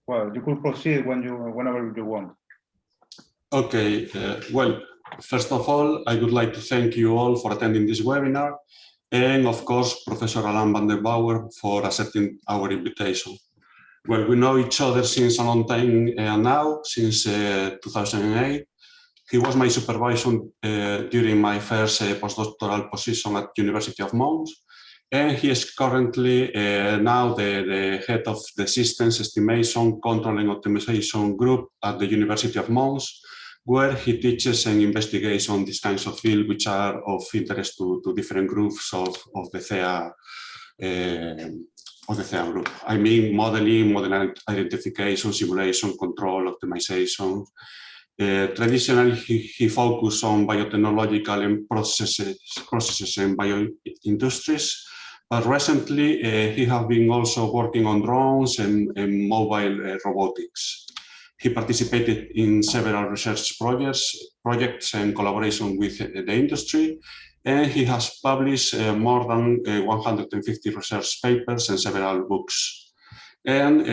Well, you could proceed whenever you want. Okay, well, first of all, I would like to thank you all for attending this webinar, and of course, Professor Alain van der Bouwer for accepting our invitation. Well, we know each other since a long time now, since 2008. He was my supervisor during my first postdoctoral position at University of Mons, and he is currently now the head of the Systems Estimation, Control and Optimization Group at the University of Mons, where he teaches and investigates on these kinds of fields which are of interest to different groups of the THEA group. I mean modeling, model identification, simulation, control, optimization. Traditionally, he focused on biotechnological and processes and bioindustries, but recently he has been also working on drones and mobile robotics. He participated in several research projects and collaboration with the industry, and he has published more than 150 research papers and several books. And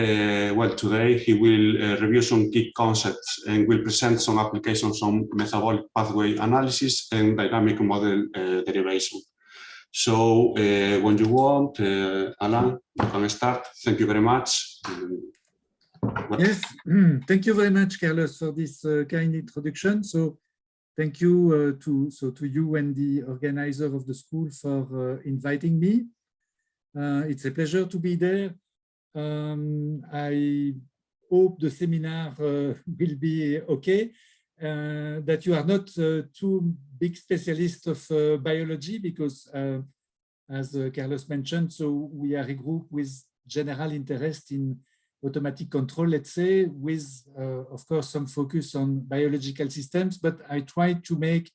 well, today he will review some key concepts and will present some applications on metabolic pathway analysis and dynamic model derivation. So when you want, Alain, you can start. Thank you very much. Yes, thank you very much, Carlos, for this kind introduction. So thank you to you and the organizer of the school for inviting me. It's a pleasure to be there. I hope the seminar will be okay, that you are not too big specialists of biology, because as Carlos mentioned, so we are a group with general interest in automatic control, let's say, with of course some focus on biological systems, but I tried to make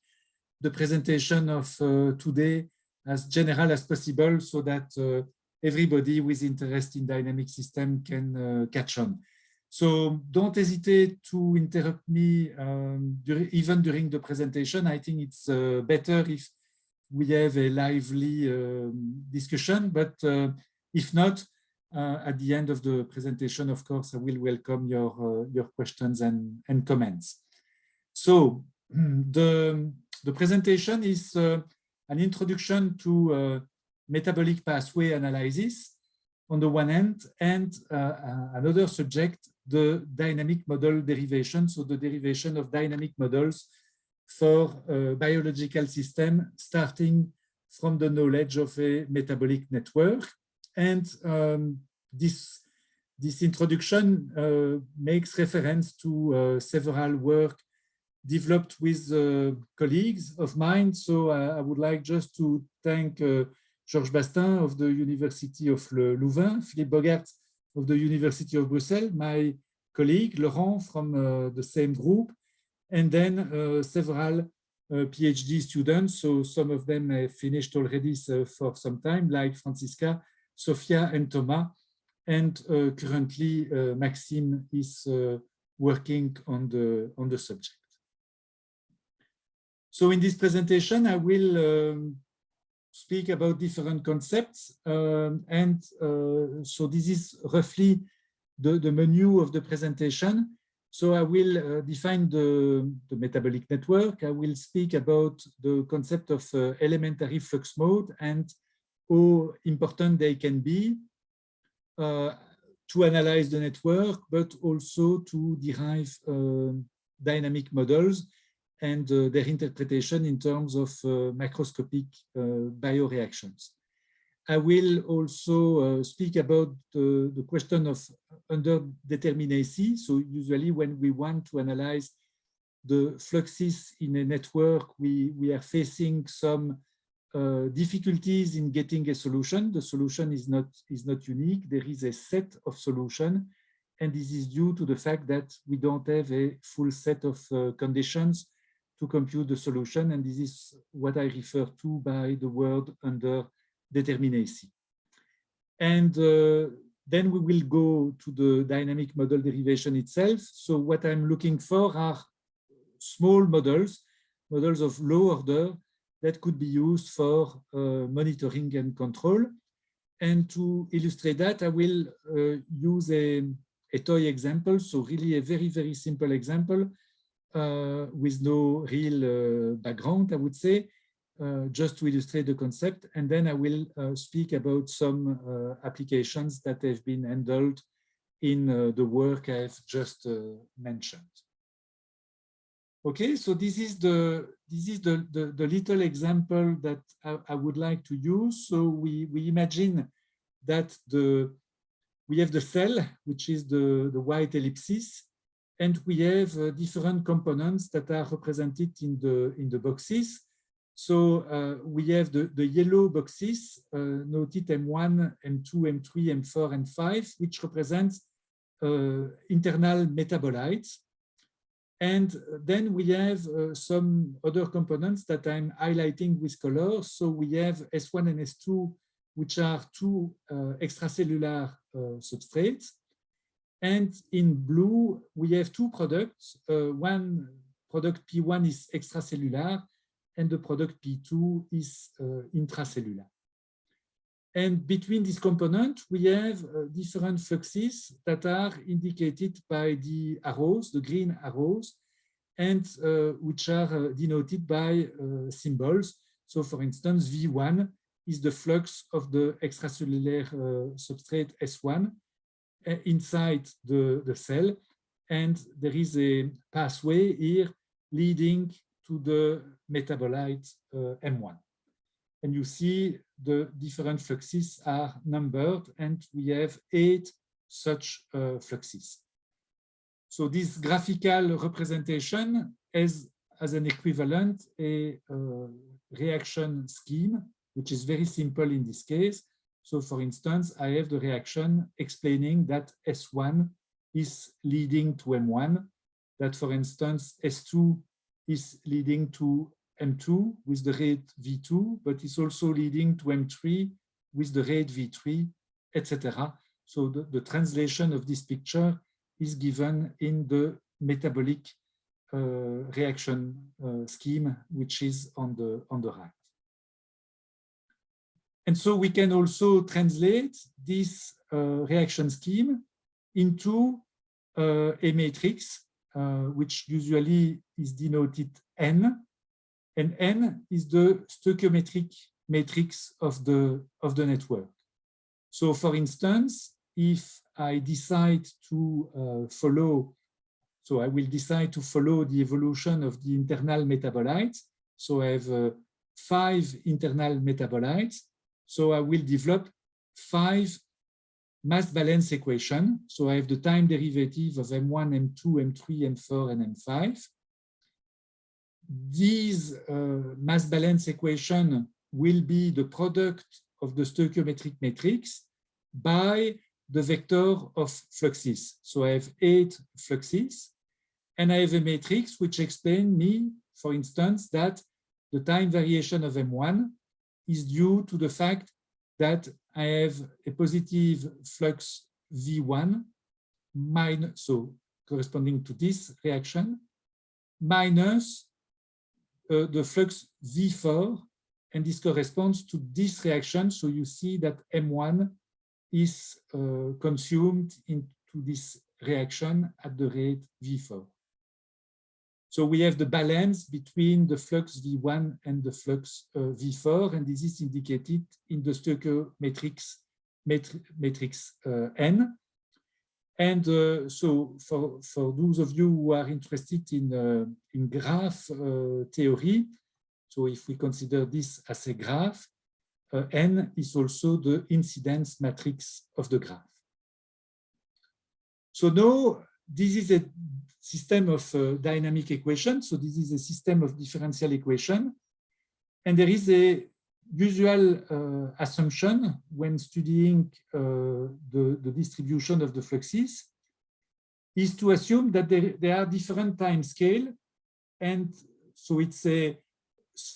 the presentation of today as general as possible so that everybody with interest in dynamic system can catch on. So don't hesitate to interrupt me even during the presentation. I think it's better if we have a lively discussion, but if not, at the end of the presentation, of course, I will welcome your questions and comments. So the presentation is an introduction to metabolic pathway analysis on the one hand, and another subject, the dynamic model derivation, so the derivation of dynamic models for biological system, starting from the knowledge of a metabolic network. And this introduction makes reference to several work developed with colleagues of mine. So I would like just to thank Georges Bastin of the University of Louvain, Philippe Bogart of the University of Brussels, my colleague Laurent from the same group, and then several PhD students. So some of them have finished already for some time, like Francisca, Sophia, and Thomas. And currently, Maxime is working on the subject. So in this presentation, I will speak about different concepts. So this is roughly the menu of the presentation. So I will define the metabolic network. I will speak about the concept of elementary flux mode and how important they can be to analyze the network, but also to derive dynamic models and their interpretation in terms of macroscopic bioreactions. I will also speak about the question of underdeterminacy. So usually when we want to analyze the fluxes in a network, we are facing some difficulties in getting a solution. The solution is not unique. There is a set of solutions, and this is due to the fact that we don't have a full set of conditions to compute the solution, and this is what I refer to by the word underdeterminacy. And then we will go to the dynamic model derivation itself. So what I'm looking for are small models of low order that could be used for monitoring and control. And to illustrate that, I will use a toy example. So really a very, very simple example with no real background, I would say, just to illustrate the concept. And then I will speak about some applications that have been handled in the work I've just mentioned. Okay, so this is the little example that I would like to use. So we imagine that we have the cell, which is the white ellipsis, and we have different components that are represented in the boxes. So we have the yellow boxes noted M1, M2, M3, M4, and 5, which represents internal metabolites. And then we have some other components that I'm highlighting with color. So we have S1 and S2, which are two extracellular substrates. And in blue, we have two products. One product P1 is extracellular, and the product P2 is intracellular. And between these components, we have different fluxes that are indicated by the arrows, the green arrows, and which are denoted by symbols. So for instance, V1 is the flux of the extracellular substrate S1 inside the cell. And there is a pathway here leading to the metabolite M1. And you see the different fluxes are numbered, and we have 8 such fluxes. So this graphical representation has as an equivalent a reaction scheme, which is very simple in this case. So for instance, I have the reaction explaining that S1 is leading to M1, that for instance, S2 is leading to M2 with the rate V2, but it's also leading to M3 with the rate V3, etc. So the translation of this picture is given in the metabolic reaction scheme, which is on the right. And so we can also translate this reaction scheme into a matrix, which usually is denoted N. And N is the stoichiometric matrix of the network. So for instance, if I decide to follow, so I will decide to follow the evolution of the internal metabolites. So I have 5 internal metabolites. So I will develop 5 mass balance equations. So I have the time derivative of M1, M2, M3, M4, and M5. These mass balance equation will be the product of the stoichiometric matrix by the vector of fluxes. So I have 8 fluxes, and I have a matrix which explains me, for instance, that the time variation of M1 is due to the fact that I have a positive flux V1, so corresponding to this reaction, minus the flux V4, and this corresponds to this reaction. So you see that M1 is consumed into this reaction at the rate V4. So we have the balance between the flux V1 and the flux V4, and this is indicated in the stoichiometric matrix N. And so for those of you who are interested in graph theory, so if we consider this as a graph, N is also the incidence matrix of the graph. So now this is a system of dynamic equations. So this is a system of differential equation. And there is a usual assumption when studying the distribution of the fluxes is to assume that there are different time scales. And so it's a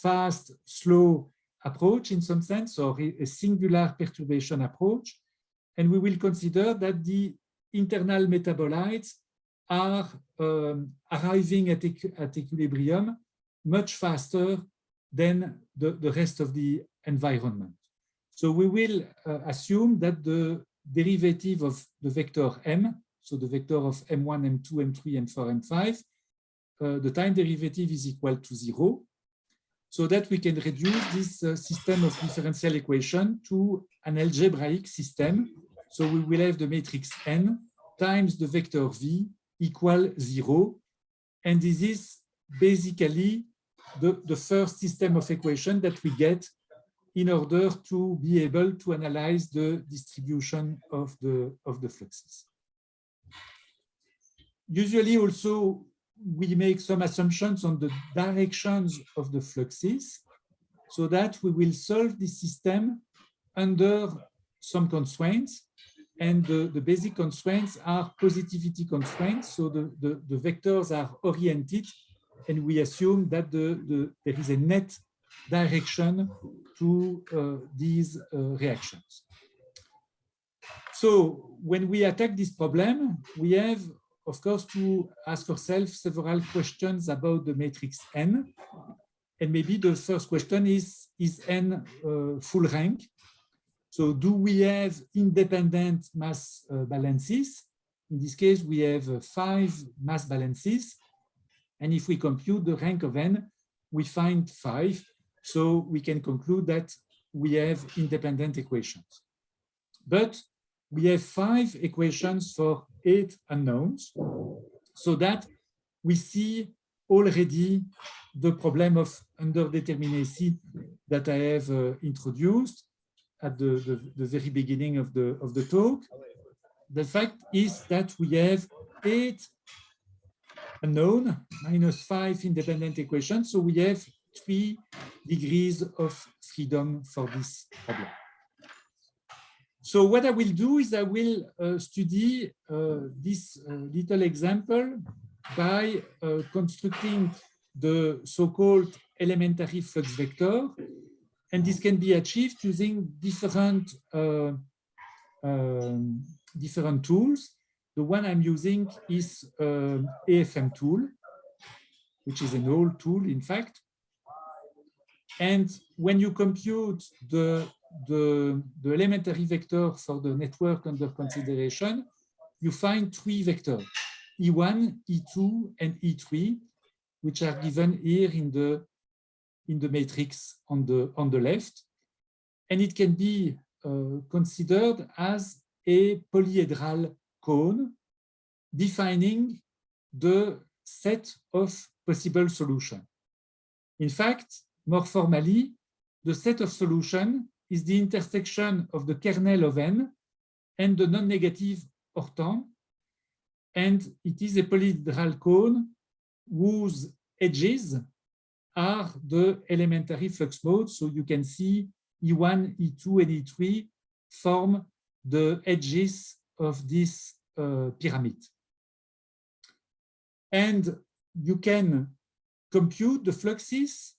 fast, slow approach in some sense, or a singular perturbation approach. And we will consider that the internal metabolites are arriving at equilibrium much faster than the rest of the environment. So we will assume that the derivative of the vector m, so the vector of m1, m2, m3, m4, m5, the time derivative is equal to 0, so that we can reduce this system of differential equation to an algebraic system. So we will have the matrix n times the vector v equal 0. And this is basically the first system of equation that we get in order to be able to analyze the distribution of the fluxes. Usually also, we make some assumptions on the directions of the fluxes so that we will solve this system under some constraints. And the basic constraints are positivity constraints. So the vectors are oriented, and we assume that there is a net direction to these reactions. So when we attack this problem, we have, of course, to ask ourselves several questions about the matrix N. And maybe the first question is N full rank? So do we have independent mass balances? In this case, we have 5 mass balances. And if we compute the rank of N, we find 5. So we can conclude that we have independent equations. But we have 5 equations for 8 unknowns, so that we see already the problem of underdeterminacy that I have introduced at the very beginning of the talk. The fact is that we have 8 unknown minus 5 independent equations, so we have 3 degrees of freedom for this problem. So what I will do is I will study this little example by constructing the so-called elementary flux vector. And this can be achieved using different tools. The one I'm using is AFM tool, which is an old tool, in fact. And when you compute the elementary vector for the network under consideration, you find 3 vectors, E1, E2, and E3, which are given here in the matrix on the left. And it can be considered as a polyhedral cone defining the set of possible solutions. In fact, more formally, the set of solutions is the intersection of the kernel of N and the non-negative orthon. And it is a polyhedral cone whose edges are the elementary flux modes. So you can see E1, E2, and E3 form the edges of this pyramid. And you can compute the fluxes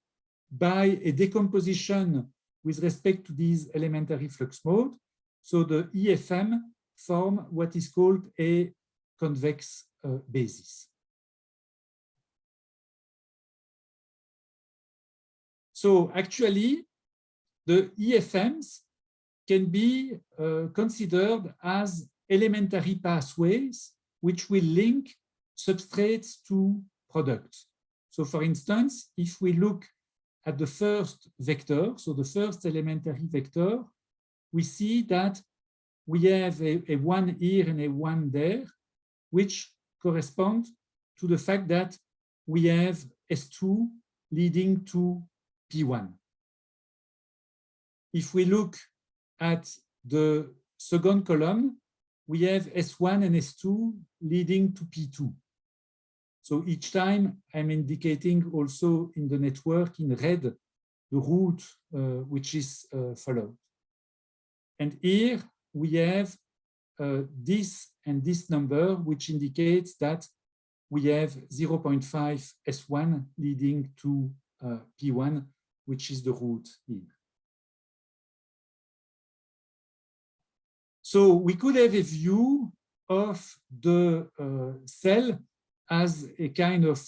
by a decomposition with respect to these elementary flux modes. So the EFM form what is called a convex basis. So actually, the EFMs can be considered as elementary pathways which will link substrates to products. So for instance, if we look at the first vector, so the first elementary vector, we see that we have a 1 here and a 1 there, which correspond to the fact that we have S2 leading to P1. If we look at the second column, we have S1 and S2 leading to P2. So each time I'm indicating also in the network in red the route which is followed. And here we have this and this number, which indicates that we have 0.5 S1 leading to P1, which is the route here. So we could have a view of the cell as a kind of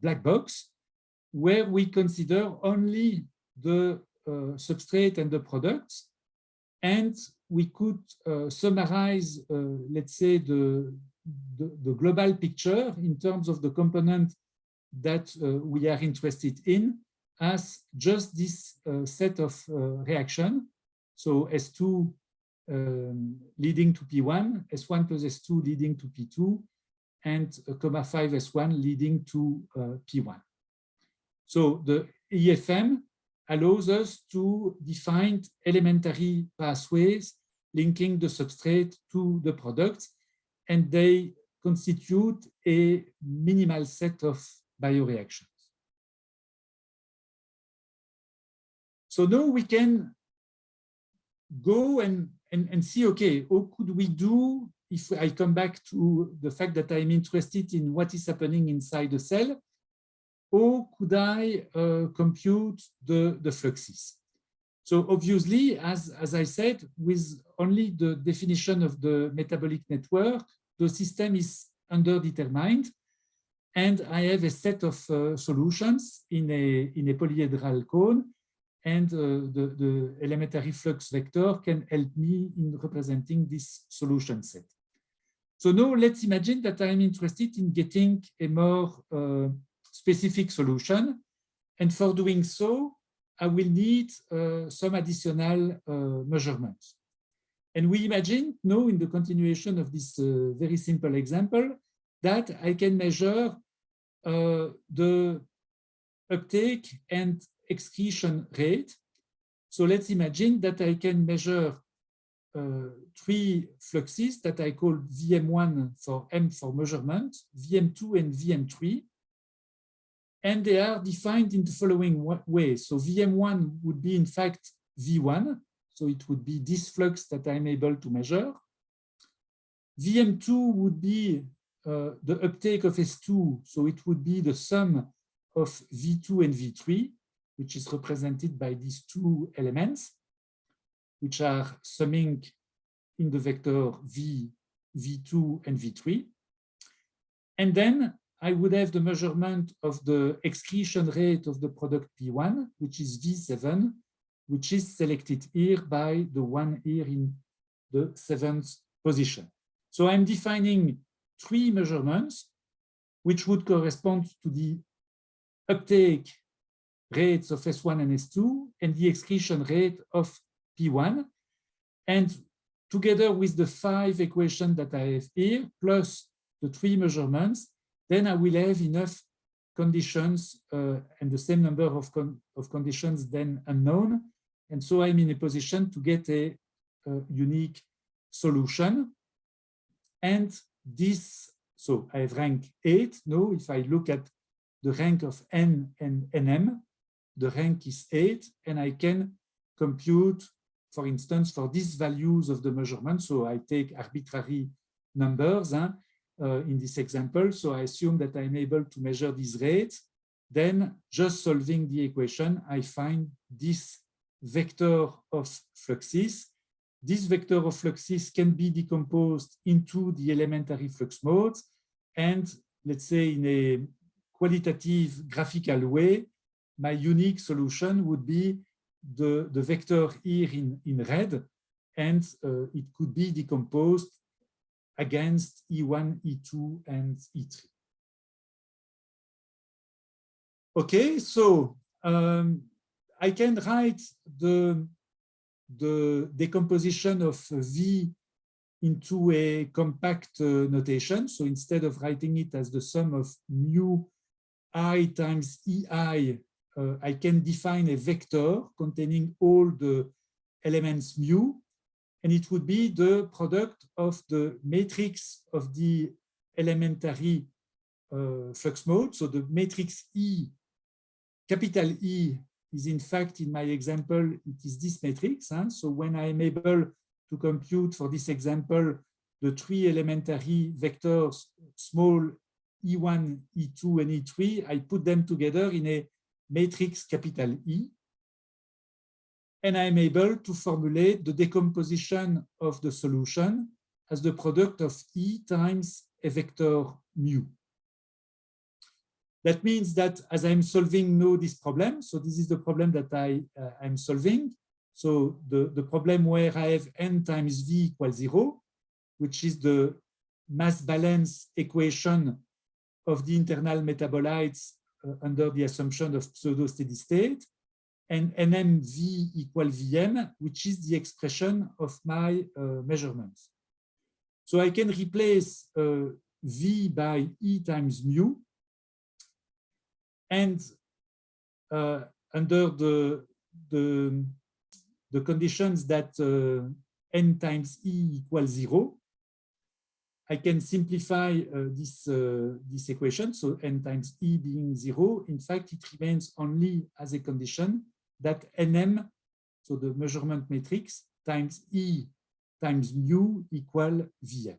black box where we consider only the substrate and the products. And we could summarize, let's say, the global picture in terms of the component that we are interested in as just this set of reaction. So S2 leading to P1, S1 plus S2 leading to P2, and comma 5 S1 leading to P1. So the EFM allows us to define elementary pathways linking the substrate to the product, and they constitute a minimal set of bioreactions. So now we can go and see, okay, how could we do, if I come back to the fact that I'm interested in what is happening inside the cell, how could I compute the fluxes? So obviously, as I said, with only the definition of the metabolic network, the system is underdetermined, and I have a set of solutions in a polyhedral cone, and the elementary flux vector can help me in representing this solution set. So now let's imagine that I'm interested in getting a more specific solution. And for doing so, I will need some additional measurements. And we imagine now, in the continuation of this very simple example, that I can measure the uptake and excretion rate. So let's imagine that I can measure 3 fluxes that I call VM1 for M for measurement, VM2 and VM3. And they are defined in the following way. So VM1 would be, in fact, V1. So it would be this flux that I'm able to measure. VM2 would be the uptake of S2. So it would be the sum of V2 and V3, which is represented by these 2 elements, which are summing in the vector V, V2, and V3. And then I would have the measurement of the excretion rate of the product P1, which is V7, which is selected here by the one here in the 7th position. So I'm defining 3 measurements, which would correspond to the uptake rates of S1 and S2 and the excretion rate of P1. And together with the 5 equations that I have here, plus the 3 measurements, then I will have enough conditions and the same number of conditions then unknown. And so I'm in a position to get a unique solution. And this, so I have rank 8. Now, if I look at the rank of N and NM, the rank is 8, and I can compute, for instance, for these values of the measurement. So I take arbitrary numbers in this example. So I assume that I'm able to measure these rates. Then, just solving the equation, I find this vector of fluxes. This vector of fluxes can be decomposed into the elementary flux modes. And let's say in a qualitative graphical way, my unique solution would be the vector here in red, and it could be decomposed against E1, E2, and E3. Okay, so I can write the decomposition of V into a compact notation. So instead of writing it as the sum of mu I times EI, I can define a vector containing all the elements mu, and it would be the product of the matrix of the elementary flux mode. So the matrix E, capital E, is in fact, in my example, it is this matrix. So when I am able to compute for this example the 3 elementary vectors, small E1, E2, and E3, I put them together in a matrix capital E, and I'm able to formulate the decomposition of the solution as the product of E times a vector mu. That means that as I'm solving now this problem, so this is the problem that I'm solving. So the problem where I have n times v equals 0, which is the mass balance equation of the internal metabolites under the assumption of pseudo steady state, and nmv equal vm, which is the expression of my measurements. So I can replace v by e times mu, and under the conditions that n times e equals 0, I can simplify this equation. So n times e being 0, in fact, it remains only as a condition that nm, so the measurement matrix, times e times mu equal vm.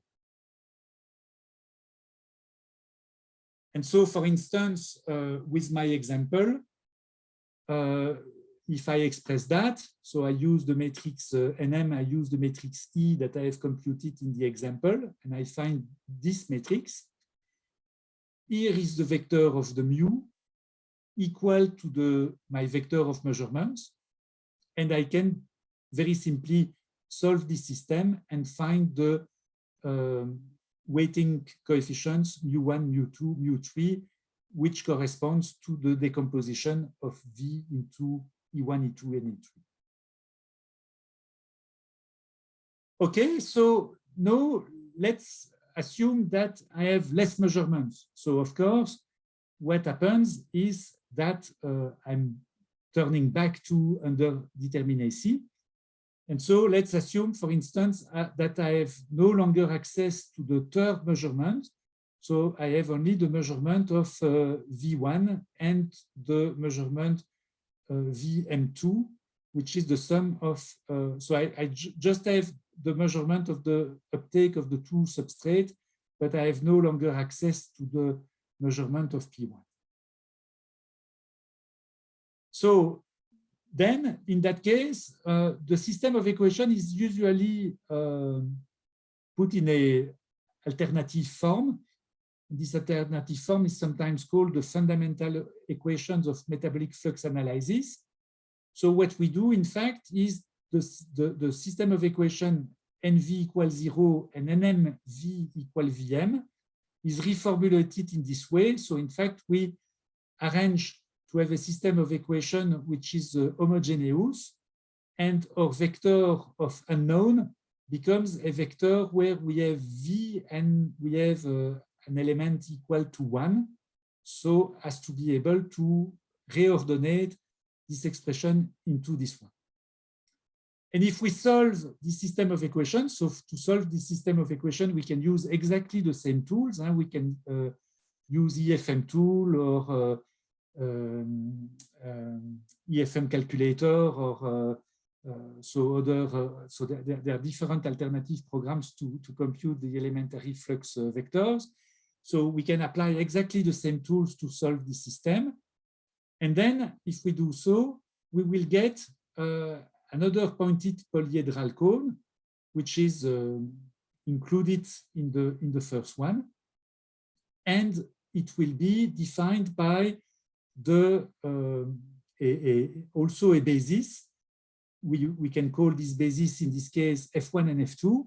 And so, for instance, with my example, if I express that, so I use the matrix nm, I use the matrix E that I have computed in the example, and I find this matrix. Here is the vector of the mu equal to my vector of measurements, and I can very simply solve this system and find the weighting coefficients mu1, mu2, mu3, which corresponds to the decomposition of V into E1, E2, and E3. Okay, so now let's assume that I have less measurements. So of course, what happens is that I'm turning back to under determinacy. And so let's assume, for instance, that I have no longer access to the third measurement. So I have only the measurement of V1 and the measurement VM2, which is the sum of, so I just have the measurement of the uptake of the two substrates, but I have no longer access to the measurement of P1. So then, in that case, the system of equation is usually put in an alternative form. This alternative form is sometimes called the fundamental equations of metabolic flux analysis. So what we do, in fact, is the system of equation NV equals 0 and NMV equal VM is reformulated in this way. So in fact, we arrange to have a system of equation which is homogeneous, and our vector of unknown becomes a vector where we have V and we have an element equal to 1, so as to be able to reordinate this expression into this one. And if we solve this system of equations, so to solve this system of equation, we can use exactly the same tools. We can use EFM tool or EFM calculator, or so there are different alternative programs to compute the elementary flux vectors. So we can apply exactly the same tools to solve the system. And then if we do so, we will get another pointed polyhedral cone, which is included in the first one. And it will be defined by also a basis. We can call this basis, in this case, F1 and F2.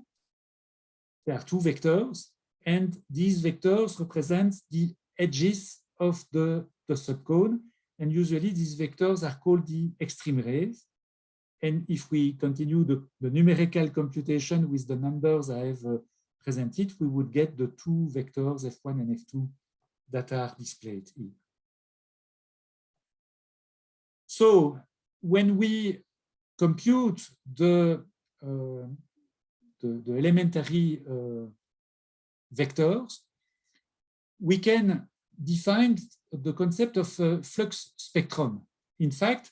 There are two vectors, and these vectors represent the edges of the subcone. And usually these vectors are called the extreme rays. And if we continue the numerical computation with the numbers I have presented, we would get the two vectors F1 and F2 that are displayed here. So when we compute the elementary vectors, we can define the concept of flux spectrum. In fact,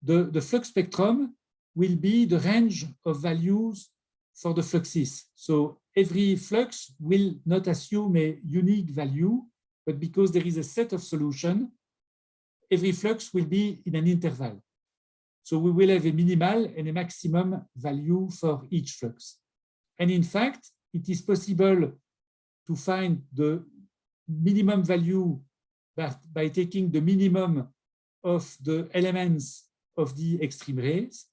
the flux spectrum will be the range of values for the fluxes. So every flux will not assume a unique value, but because there is a set of solutions, every flux will be in an interval. So we will have a minimal and a maximum value for each flux. And in fact, it is possible to find the minimum value by taking the minimum of the elements of the extreme rays.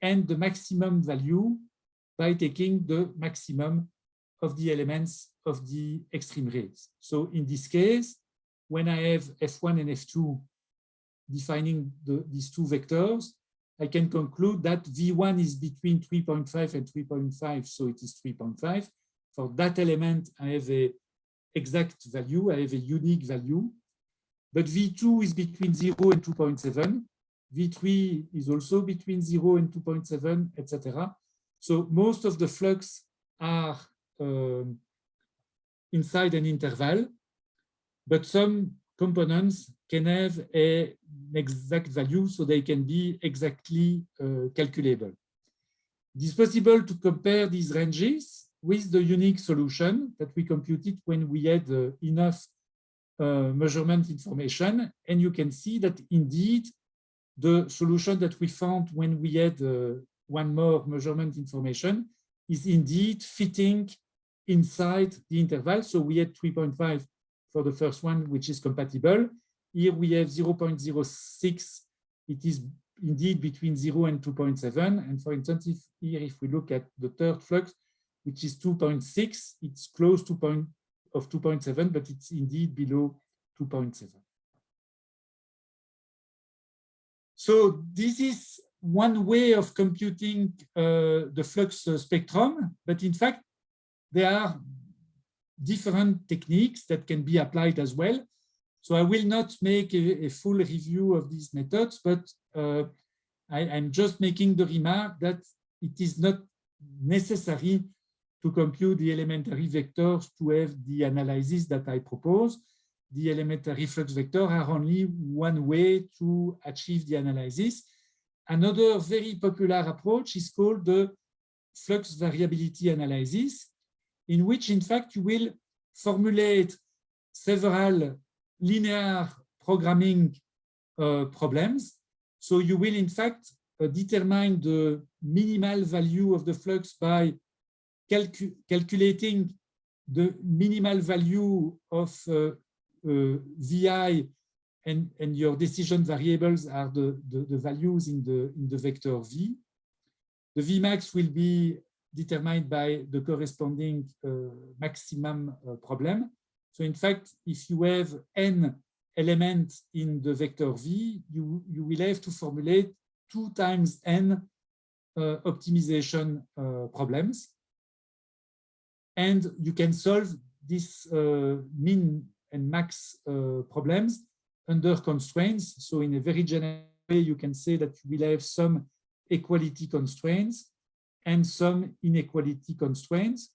and the maximum value by taking the maximum of the elements of the extreme rays. So in this case, when I have F1 and F2 defining these two vectors, I can conclude that V1 is between 3.5 and 3.5, so it is 3.5. For that element, I have an exact value, I have a unique value. But V2 is between 0 and 2.7. V3 is also between 0 and 2.7, etc. So most of the flux are inside an interval, but some components can have an exact value, so they can be exactly calculable. It is possible to compare these ranges with the unique solution that we computed when we had enough measurement information, and you can see that indeed the solution that we found when we had one more measurement information is indeed fitting inside the interval. So we had 3.5 for the first one, which is compatible. Here we have 0.06. It is indeed between 0 and 2.7. And for instance, if we look at the third flux, which is 2.6, it's close to 2.7, but it's indeed below 2.7. So this is one way of computing the flux spectrum, but in fact, there are different techniques that can be applied as well. So I will not make a full review of these methods, but I'm just making the remark that it is not necessary to compute the elementary vectors to have the analysis that I propose. The elementary flux vectors are only one way to achieve the analysis. Another very popular approach is called the flux variability analysis, in which, in fact, you will formulate several linear programming problems. So you will, in fact, determine the minimal value of the flux by calculating the minimal value of VI, and your decision variables are the values in the vector V. The Vmax will be determined by the corresponding maximum problem. So in fact, if you have n elements in the vector V, you will have to formulate 2 times n optimization problems. And you can solve this min and max problems under constraints. So in a very general way, you can say that you will have some equality constraints and some inequality constraints.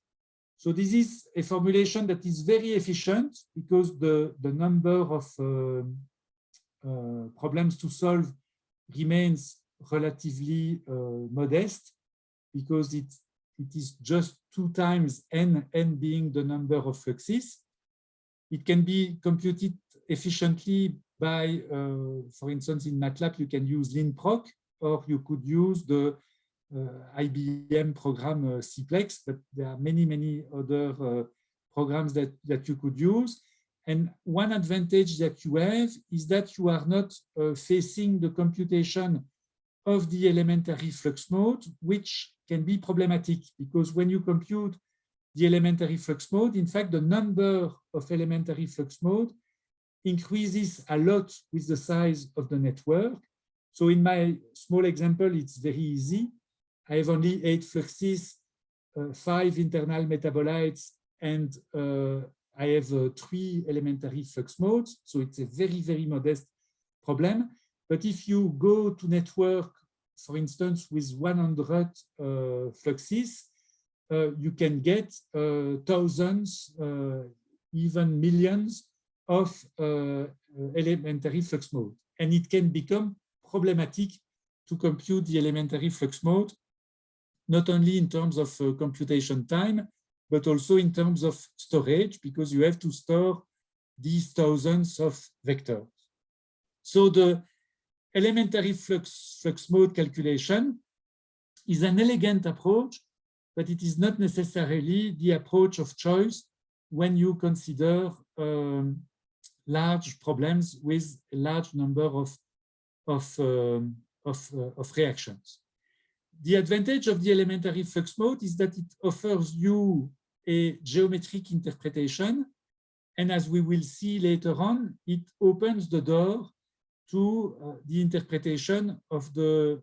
So this is a formulation that is very efficient because the number of problems to solve remains relatively modest, because it is just 2 times n being the number of fluxes. It can be computed efficiently by, for instance, in MATLAB, you can use linproc, or you could use the IBM program CPLEX, but there are many other programs that you could use. And one advantage that you have is that you are not facing the computation of the elementary flux mode, which can be problematic, because when you compute the elementary flux mode, in fact, the number of elementary flux mode increases a lot with the size of the network. So in my small example, it's very easy. I have only 8 fluxes, 5 internal metabolites, and I have 3 elementary flux modes. So it's a very modest problem. But if you go to network, for instance, with 100 fluxes, you can get thousands, even millions of elementary flux mode. And it can become problematic to compute the elementary flux mode, not only in terms of computation time, but also in terms of storage, because you have to store these thousands of vectors. So the elementary flux mode calculation is an elegant approach, but it is not necessarily the approach of choice when you consider large problems with a large number of reactions. the advantage of the elementary flux mode is that it offers you a geometric interpretation. And as we will see later on, it opens the door to the interpretation of the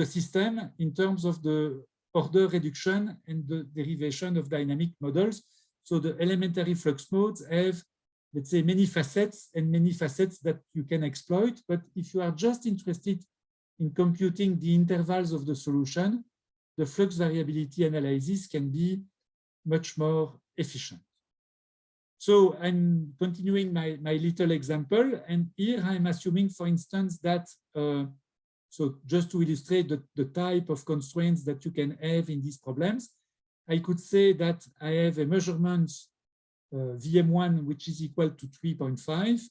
system in terms of the order reduction and the derivation of dynamic models. So the elementary flux modes have, let's say, many facets that you can exploit. But if you are just interested in computing the intervals of the solution, the flux variability analysis can be much more efficient. So I'm continuing my little example, and here I'm assuming, for instance, that, so just to illustrate the type of constraints that you can have in these problems, I could say that I have a measurement VM1 which is equal to 3.5,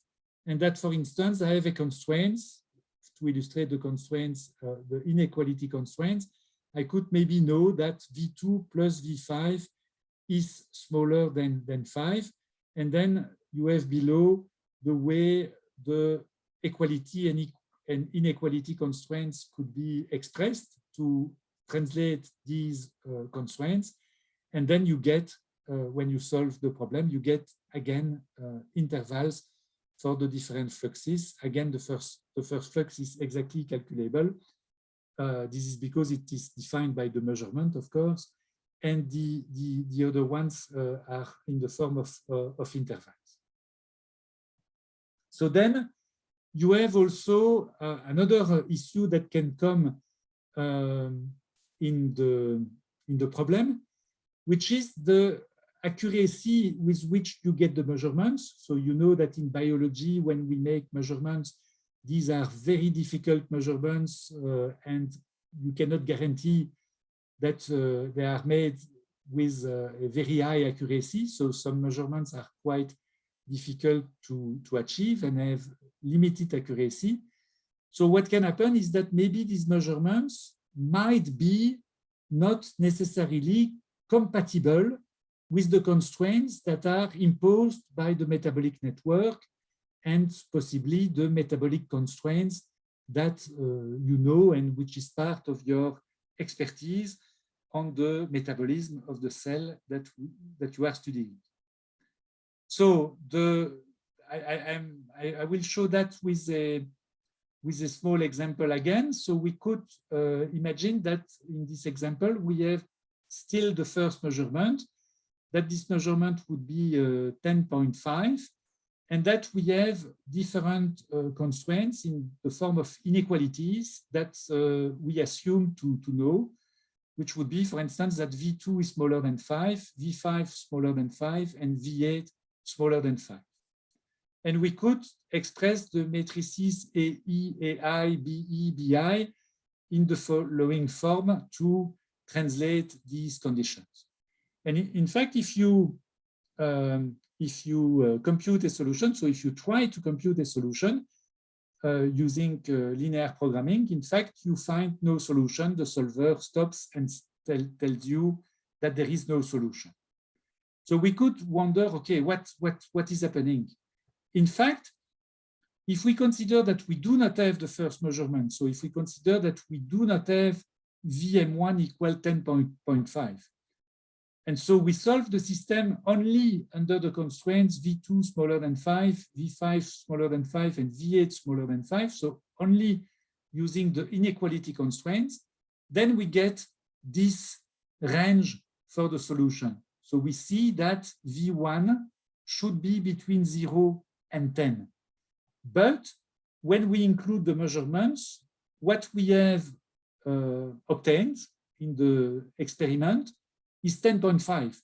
and that, for instance, I have a constraint to illustrate the constraints, the inequality constraints. I could maybe know that V2 plus V5 is smaller than 5. And then you have below the way the equality and inequality constraints could be expressed to translate these constraints. And then you get, when you solve the problem, you get, again, intervals for the different fluxes. Again, the first flux is exactly calculable. This is because it is defined by the measurement, of course. And the other ones are in the form of intervals. So then you have also another issue that can come in the problem, which is the accuracy with which you get the measurements. So you know that in biology, when we make measurements, these are very difficult measurements, and you cannot guarantee that they are made with a very high accuracy. So some measurements are quite difficult to achieve and have limited accuracy. So what can happen is that maybe these measurements might be not necessarily compatible with the constraints that are imposed by the metabolic network and possibly the metabolic constraints that you know and which is part of your expertise on the metabolism of the cell that you are studying. So I will show that with a small example again. So we could imagine that in this example, we have still the first measurement, that this measurement would be 10.5, and that we have different constraints in the form of inequalities that we assume to know, which would be, for instance, that V2 is smaller than 5, V5 smaller than 5, and V8 smaller than 5. And we could express the matrices AE, AI, BE, BI in the following form to translate these conditions. And in fact, if you compute a solution, so if you try to compute a solution using linear programming, in fact, you find no solution. The solver stops and tells you that there is no solution. So we could wonder, okay, what is happening? In fact, if we consider that we do not have the first measurement, so if we consider that we do not have VM1 equal 10.5, and so we solve the system only under the constraints V2 smaller than 5, V5 smaller than 5, and V8 smaller than 5, so only using the inequality constraints, then we get this range for the solution. So we see that V1 should be between 0 and 10. But when we include the measurements, what we have obtained in the experiment is 10.5.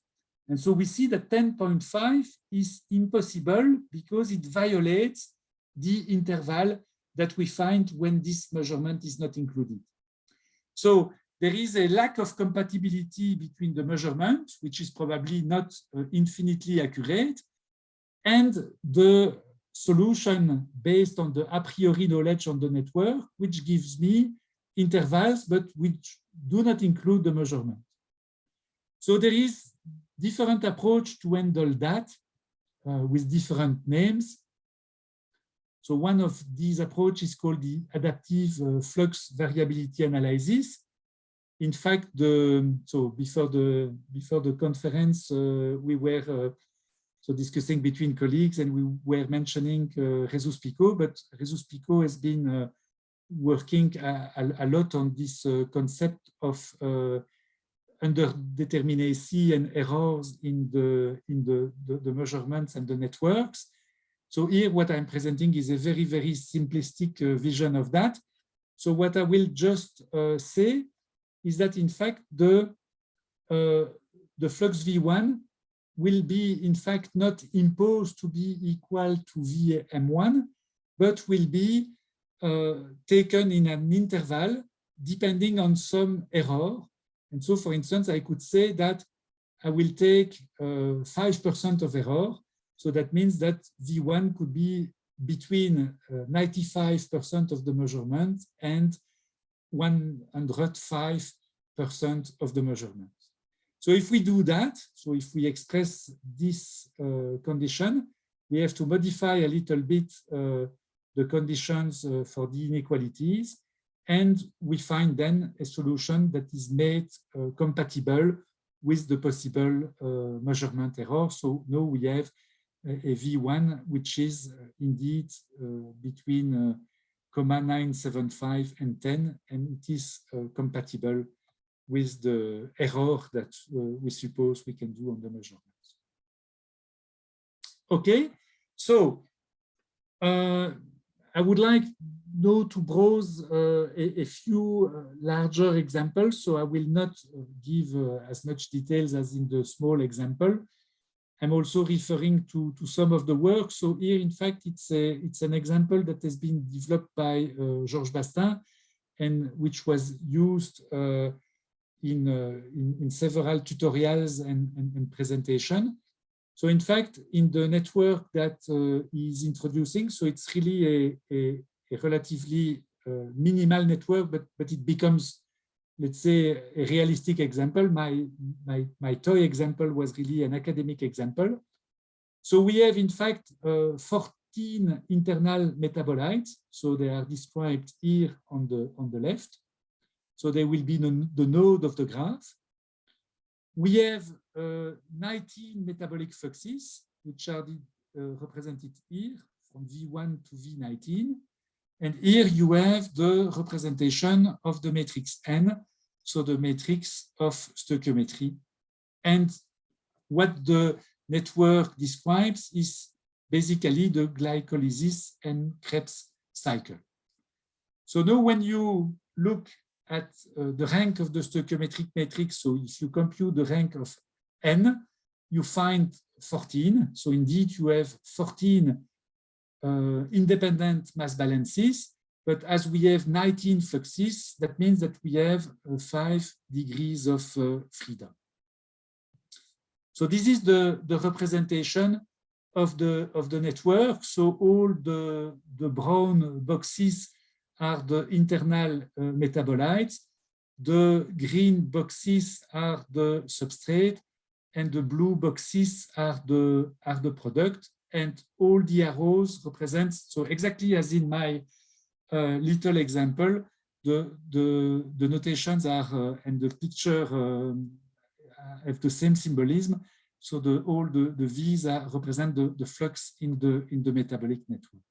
And so we see that 10.5 is impossible because it violates the interval that we find when this measurement is not included. So there is a lack of compatibility between the measurement, which is probably not infinitely accurate, and the solution based on the a priori knowledge on the network, which gives me intervals, but which do not include the measurement. So there is different approach to handle that with different names. So one of these approaches is called the adaptive flux variability analysis. In fact, before the conference, we were discussing between colleagues, and we were mentioning Jesus Pico, but Jesus Pico has been working a lot on this concept of underdeterminacy and errors in the measurements and the networks. So here, what I'm presenting is a very, very simplistic vision of that. So what I will just say is that, in fact, the flux V1 will be, in fact, not imposed to be equal to VM1, but will be taken in an interval depending on some error. And so, for instance, I could say that I will take 5% of error. So that means that V1 could be between 95% of the measurement and 105% of the measurement. So if we do that, so if we express this condition, we have to modify a little bit the conditions for the inequalities, and we find then a solution that is made compatible with the possible measurement error. So now we have a V1 which is indeed between 0.975 and 10, and it is compatible with the error that we suppose we can do on the measurements. Okay, so I would like now to browse a few larger examples. So I will not give as much details as in the small example. I'm also referring to some of the work. So here, in fact, it's an example that has been developed by Georges Bastin, and which was used in several tutorials and presentation. So in fact, in the network that he's introducing, so it's really a relatively minimal network, but it becomes, let's say, a realistic example. My toy example was really an academic example. So we have, in fact, 14 internal metabolites. So they are described here on the left. So they will be the node of the graph. We have 19 metabolic fluxes, which are represented here from V1 to V19. And here you have the representation of the matrix N, so the matrix of stoichiometry. And what the network describes is basically the glycolysis and Krebs cycle. So now when you look at the rank of the stoichiometric matrix, so if you compute the rank of N, you find 14. So indeed you have 14 independent mass balances, but as we have 19 fluxes, that means that we have 5 degrees of freedom. So this is the representation of the network. So all the brown boxes are the internal metabolites, the green boxes are the substrate, and the blue boxes are the product, and all the arrows represent, so exactly as in my little example, the notations are and the picture have the same symbolism. So all the V's represent the flux in the metabolic network.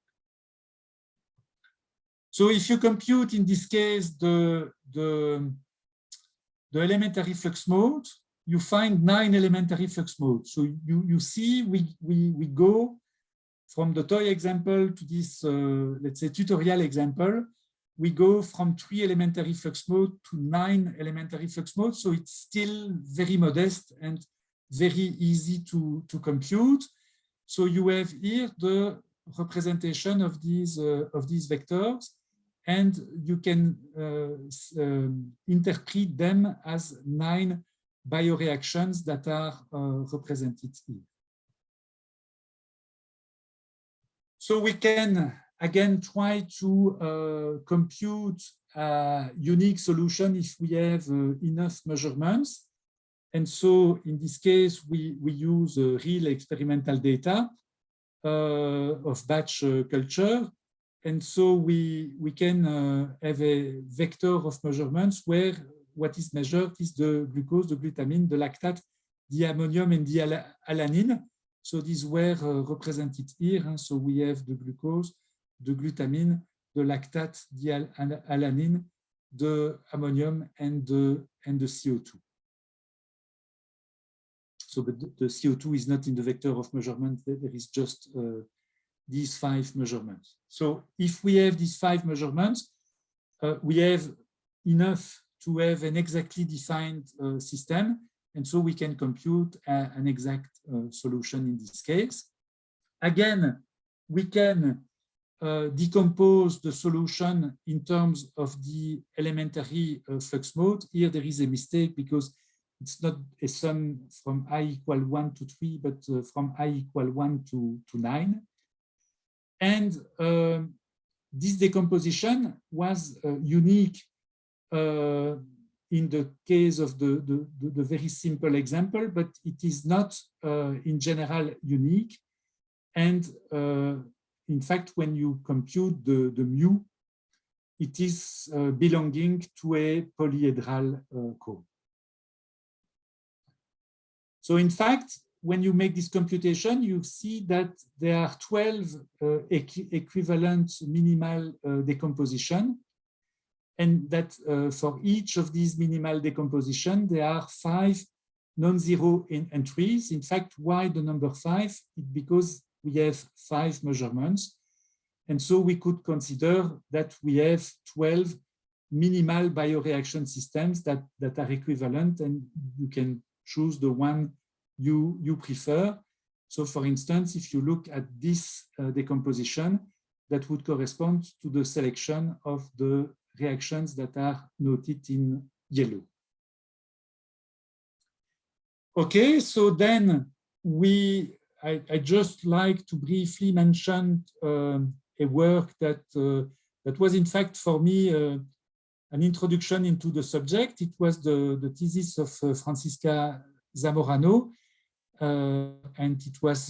So if you compute in this case the elementary flux mode, you find 9 elementary flux modes. So you see we go from the toy example to this, let's say, tutorial example. We go from 3 elementary flux modes to 9 elementary flux modes. So it's still very modest and very easy to compute. So you have here the representation of these vectors, and you can interpret them as 9 bioreactions that are represented here. So we can again try to compute a unique solution if we have enough measurements. And so in this case, we use real experimental data of batch culture. And so we can have a vector of measurements where what is measured is the glucose, the glutamine, the lactate, the ammonium, and the alanine. So these were represented here. So we have the glucose, the glutamine, the lactate, the alanine, the ammonium, and the CO2. So but the CO2 is not in the vector of measurement. There is just these 5 measurements. So if we have these 5 measurements, we have enough to have an exactly defined system. And so we can compute an exact solution in this case. Again, we can decompose the solution in terms of the elementary flux mode. Here there is a mistake because it's not a sum from I equal 1 to 3, but from I equal 1 to 9. And this decomposition was unique in the case of the very simple example, but it is not in general unique. And in fact, when you compute the mu, it is belonging to a polyhedral cone. So in fact, when you make this computation, you see that there are 12 equivalent minimal decomposition, and that for each of these minimal decomposition, there are 5 non-zero entries. In fact, why the number 5? Because we have 5 measurements. And so we could consider that we have 12 minimal bioreaction systems that are equivalent, and you can choose the one you prefer. So for instance, if you look at this decomposition, that would correspond to the selection of the reactions that are noted in yellow. Okay, so then I just like to briefly mention a work that was in fact for me an introduction into the subject. It was the thesis of Francisca Zamorano, and it was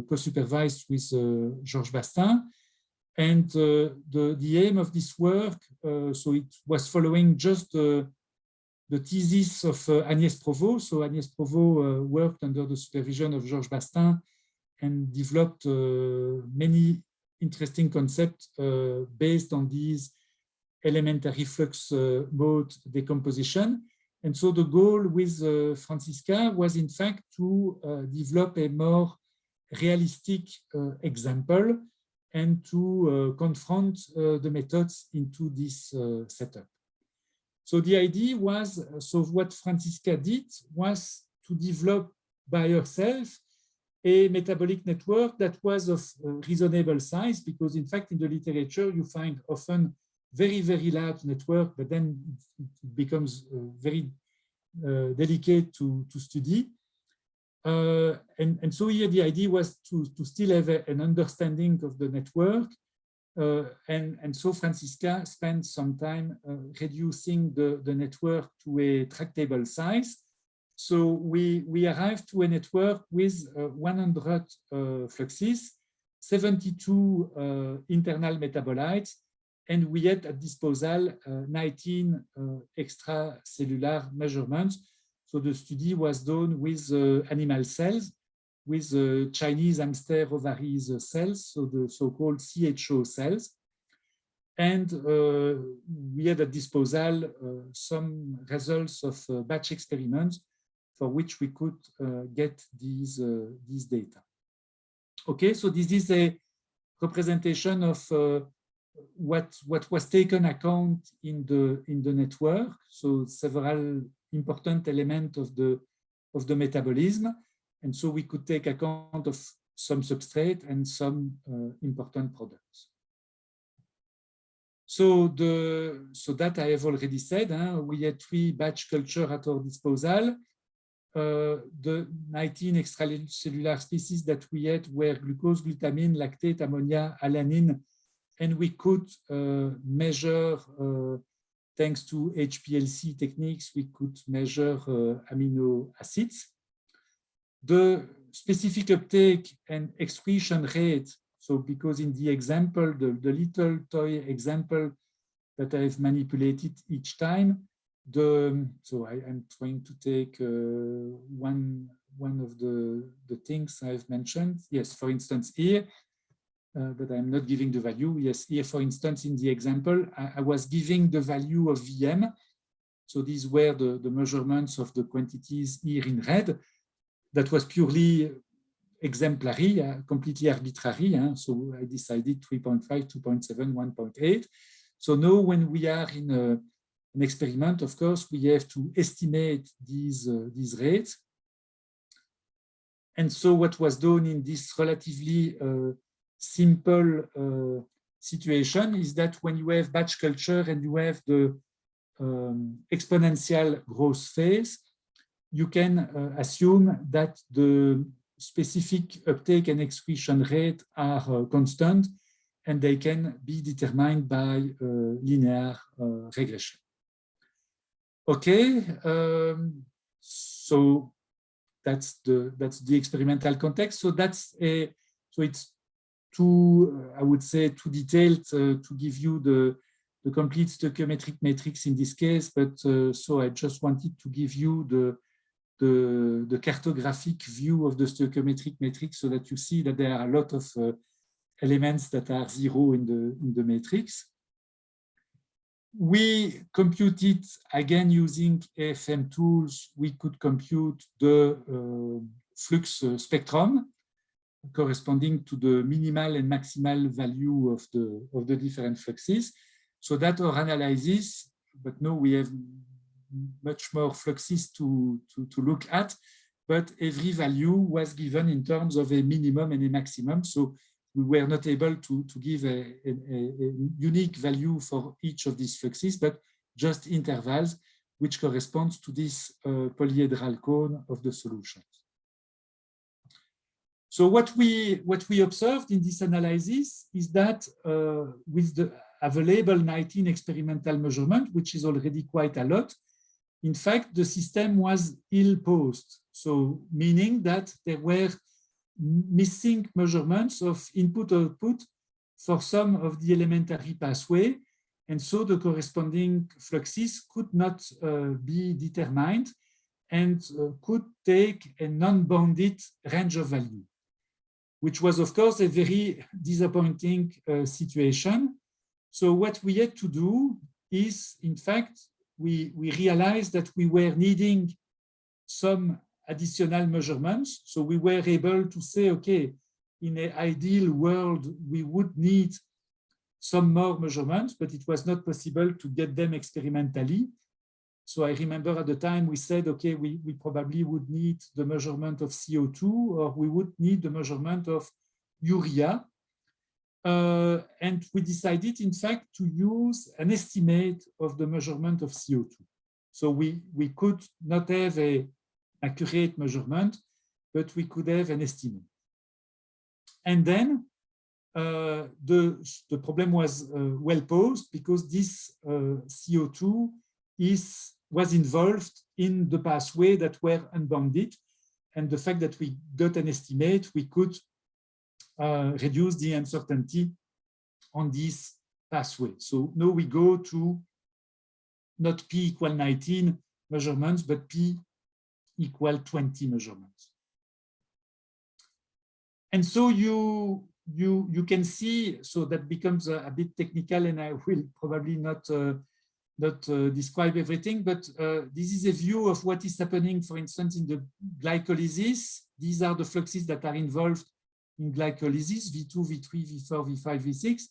co-supervised with Georges Bastin. And the aim of this work, so it was following just the thesis of Agnès Provost. So Agnès Provost worked under the supervision of Georges Bastin and developed many interesting concepts based on these elementary flux mode decomposition. And so the goal with Francisca was in fact to develop a more realistic example and to confront the methods into this setup. So the idea was, so what Francisca did was to develop by herself a metabolic network that was of reasonable size, because in fact in the literature you find often very, very large network, but then it becomes very delicate to study. And so here the idea was to still have an understanding of the network. And so Francisca spent some time reducing the network to a tractable size. So we arrived to a network with 100 fluxes, 72 internal metabolites, and we had at disposal 19 extracellular measurements. So the study was done with animal cells, with Chinese hamster ovaries cells, so the so-called CHO cells. And we had at disposal some results of batch experiments for which we could get these data. Okay, so this is a representation of what was taken account in the network. So several important elements of the metabolism, and so we could take account of some substrate and some important products. So that I have already said. We had 3 batch culture at our disposal. The 19 extracellular species that we had were glucose, glutamine, lactate, ammonia, alanine, and we could measure, thanks to HPLC techniques, we could measure amino acids. The specific uptake and excretion rate So because in the example, the little toy example that I've manipulated each time, so I'm trying to take one of the things I've mentioned. Yes, for instance, here, but I'm not giving the value. Yes, here, for instance, in the example, I was giving the value of VM. So these were the measurements of the quantities here in red. That was purely exemplary, completely arbitrary. So I decided 3.5, 2.7, 1.8. So now when we are in an experiment, of course, we have to estimate these rates. And so what was done in this relatively simple situation is that when you have batch culture and you have the exponential growth phase, you can assume that the specific uptake and excretion rate are constant, and they can be determined by linear regression. Okay, so that's the experimental context. So so it's too, I would say, too detailed to give you the complete stoichiometric matrix in this case, but so I just wanted to give you the cartographic view of the stoichiometric matrix so that you see that there are a lot of elements that are zero in the matrix. We computed, again, using AFM tools, we could compute the flux spectrum corresponding to the minimal and maximal value of the different fluxes. So that our analysis, but now we have much more fluxes to look at, but every value was given in terms of a minimum and a maximum. So we were not able to give a unique value for each of these fluxes, but just intervals, which corresponds to this polyhedral cone of the solutions. So what we observed in this analysis is that with the available 19 experimental measurement, which is already quite a lot, in fact, the system was ill-posed. So meaning that there were missing measurements of input-output for some of the elementary pathway. And so the corresponding fluxes could not be determined and could take a non-bounded range of value, which was, of course, a very disappointing situation. So what we had to do is, in fact, we realized that we were needing some additional measurements. So we were able to say, okay, in an ideal world, we would need some more measurements, but it was not possible to get them experimentally. So I remember at the time we said, okay, we probably would need the measurement of CO2, or we would need the measurement of urea. And we decided, in fact, to use an estimate of the measurement of CO2. So we could not have an accurate measurement, but we could have an estimate. And then the problem was well posed because this CO2 was involved in the pathway that were unbounded. And the fact that we got an estimate, we could reduce the uncertainty on this pathway. So now we go to not P equal 19 measurements, but P equal 20 measurements. And so you can see, so that becomes a bit technical, and I will probably not describe everything, but this is a view of what is happening, for instance, in the glycolysis. These are the fluxes that are involved in glycolysis, V2, V3, V4, V5, V6.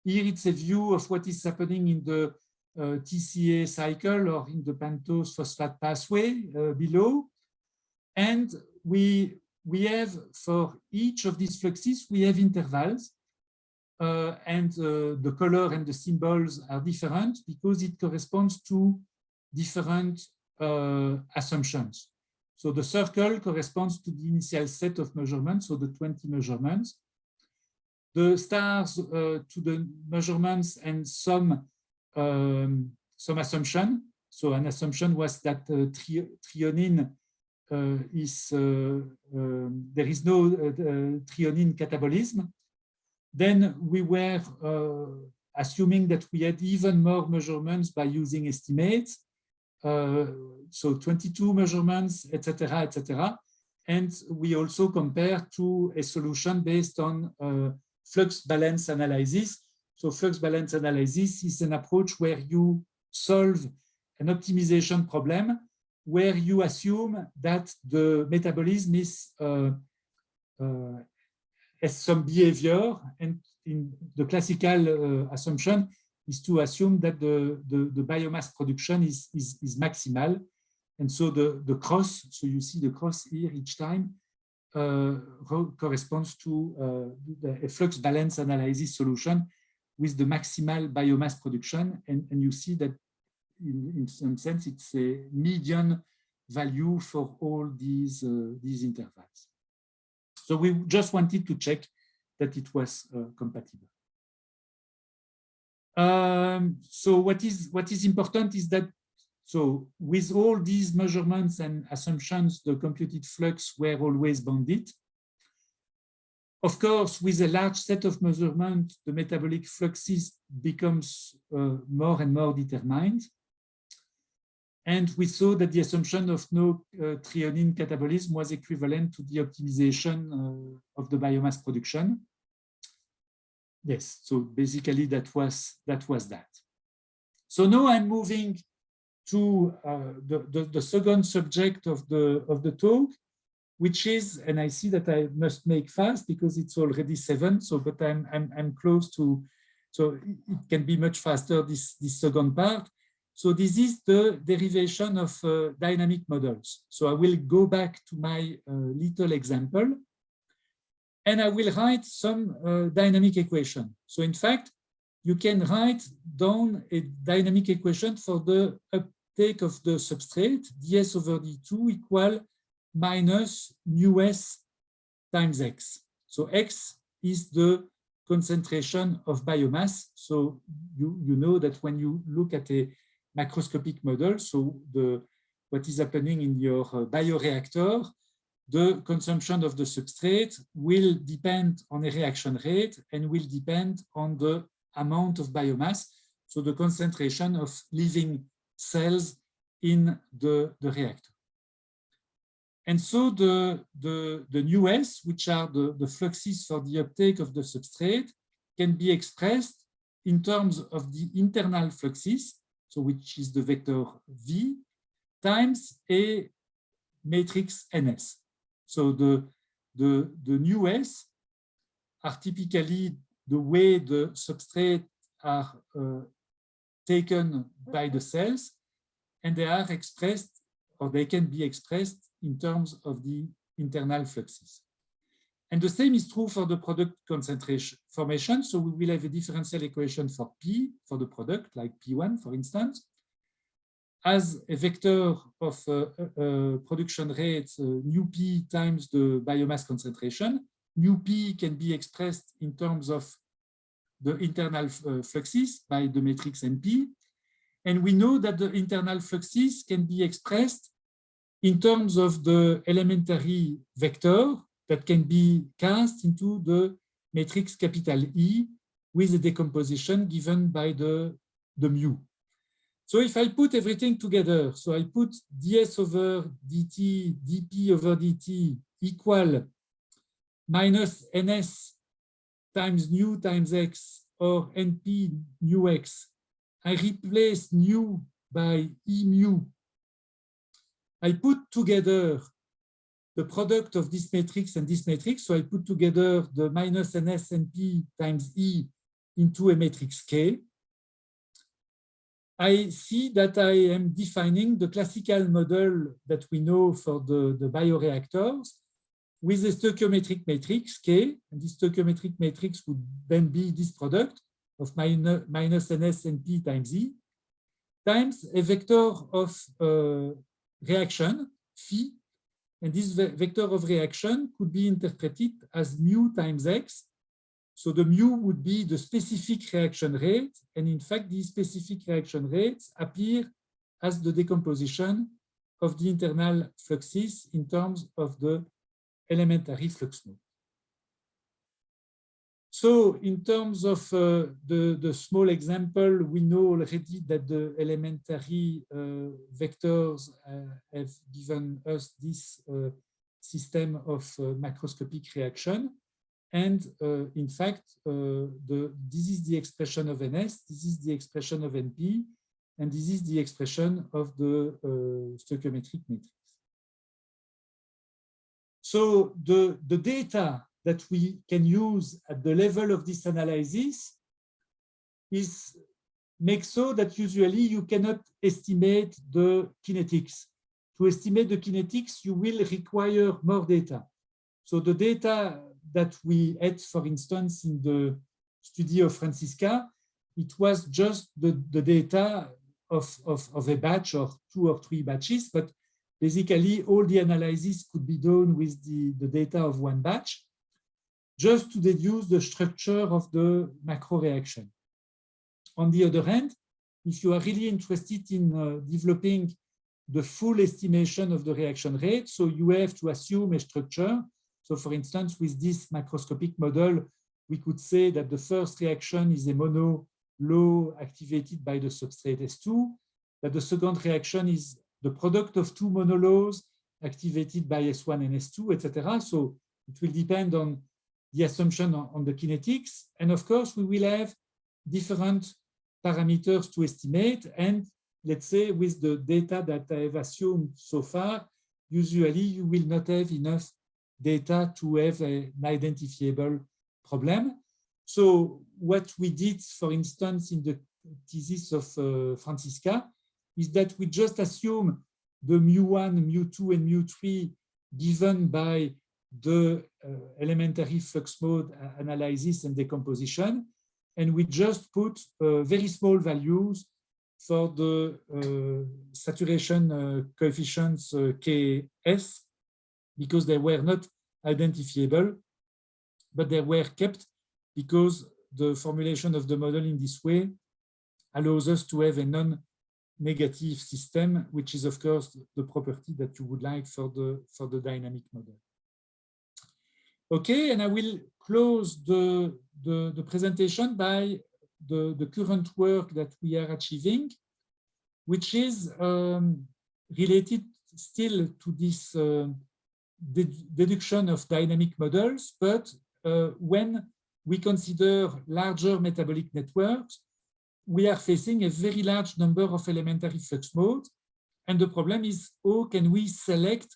Here it's a view of what is happening in the TCA cycle or in the pentose phosphate pathway below. And we have, for each of these fluxes, we have intervals. And the color and the symbols are different because it corresponds to different assumptions. So the circle corresponds to the initial set of measurements, so the 20 measurements. The stars to the measurements and some assumption. So an assumption was that threonine there is no threonine catabolism. Then we were assuming that we had even more measurements by using estimates. So 22 measurements, etc., etc. And we also compare to a solution based on flux balance analysis. So flux balance analysis is an approach where you solve an optimization problem where you assume that the metabolism is has some behavior, and in the classical assumption is to assume that the biomass production is maximal. And so the cross, so you see the cross here each time, corresponds to a flux balance analysis solution with the maximal biomass production. And you see that in some sense, it's a median value for all these intervals. So we just wanted to check that it was compatible. So what is important is that, so with all these measurements and assumptions, the computed flux were always bounded. Of course, with a large set of measurements, the metabolic fluxes becomes more and more determined. And we saw that the assumption of no threonine catabolism was equivalent to the optimization of the biomass production. Yes, so basically that was that. So now I'm moving to the second subject of the talk, which is, and I see that I must make fast because it's already 7. So, but I'm close to, so it can be much faster this second part. So this is the derivation of dynamic models. So I will go back to my little example, and I will write some dynamic equation. So in fact, you can write down a dynamic equation for the uptake of the substrate, ds over d2 equal minus mu s times x. So x is the concentration of biomass. So you know that when you look at a macroscopic model, so what is happening in your bioreactor, the consumption of the substrate will depend on a reaction rate and will depend on the amount of biomass, so the concentration of living cells in the reactor. And so the nu s, which are the fluxes for the uptake of the substrate, can be expressed in terms of the internal fluxes, so which is the vector v, times a matrix ns. So the nu s are typically the way the substrate are taken by the cells, and they are expressed, or they can be expressed in terms of the internal fluxes. And the same is true for the product concentration formation. So we will have a differential equation for P, for the product, like P1, for instance, as a vector of production rate, nu P times the biomass concentration. Nu P can be expressed in terms of the internal fluxes by the matrix NP. And we know that the internal fluxes can be expressed in terms of the elementary vector that can be cast into the matrix capital E with a decomposition given by the mu. So if I put everything together, so I put ds over dt, dp over dt equal minus ns times nu times x, or np nu x, I replace nu by e mu. I put together the product of this matrix and this matrix. So I put together the minus ns np times e into a matrix K. I see that I am defining the classical model that we know for the bioreactors with a stoichiometric matrix K. And this stoichiometric matrix would then be this product of minus ns np times e times a vector of reaction, phi, and this vector of reaction could be interpreted as mu times x. So the mu would be the specific reaction rate, and in fact, these specific reaction rates appear as the decomposition of the internal fluxes in terms of the elementary flux mode. So in terms of the small example, we know already that the elementary vectors have given us this system of macroscopic reaction. And in fact, this is the expression of NS, this is the expression of NP, and this is the expression of the stoichiometric matrix. So the data that we can use at the level of this analysis makes so that usually you cannot estimate the kinetics. To estimate the kinetics, you will require more data. So the data that we had, for instance, in the study of Franziska, it was just the data of a batch or 2 or 3 batches, but basically all the analysis could be done with the data of one batch, just to deduce the structure of the macro reaction. On the other hand, if you are really interested in developing the full estimation of the reaction rate, so you have to assume a structure. So for instance, with this macroscopic model, we could say that the first reaction is a mono law activated by the substrate S2, that the second reaction is the product of 2 monolaws activated by S1 and S2, etc. So it will depend on the assumption on the kinetics. And of course, we will have different parameters to estimate. And let's say with the data that I have assumed so far, usually you will not have enough data to have an identifiable problem. So what we did, for instance, in the thesis of Franziska, is that we just assume the mu1, mu2, and mu3 given by the elementary flux mode analysis and decomposition, and we just put very small values for the saturation coefficients Ks, because they were not identifiable, but they were kept because the formulation of the model in this way allows us to have a non-negative system, which is of course the property that you would like for the dynamic model. Okay, and I will close the presentation by the current work that we are achieving, which is related still to this deduction of dynamic models, but when we consider larger metabolic networks, we are facing a very large number of elementary flux modes. And the problem is, how can we select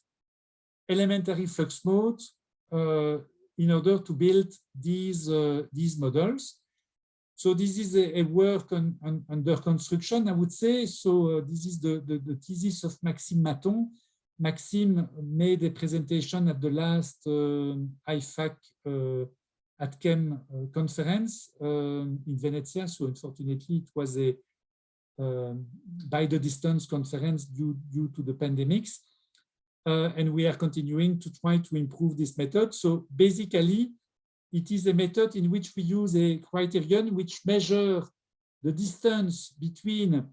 elementary flux modes in order to build these models? So this is a work under construction, I would say. So this is the thesis of Maxime Maton. Maxime made a presentation at the last IFAC ATCHEM conference in Venezia. So unfortunately, it was a by the distance conference due to the pandemics. And we are continuing to try to improve this method. So basically, it is a method in which we use a criterion which measures the distance between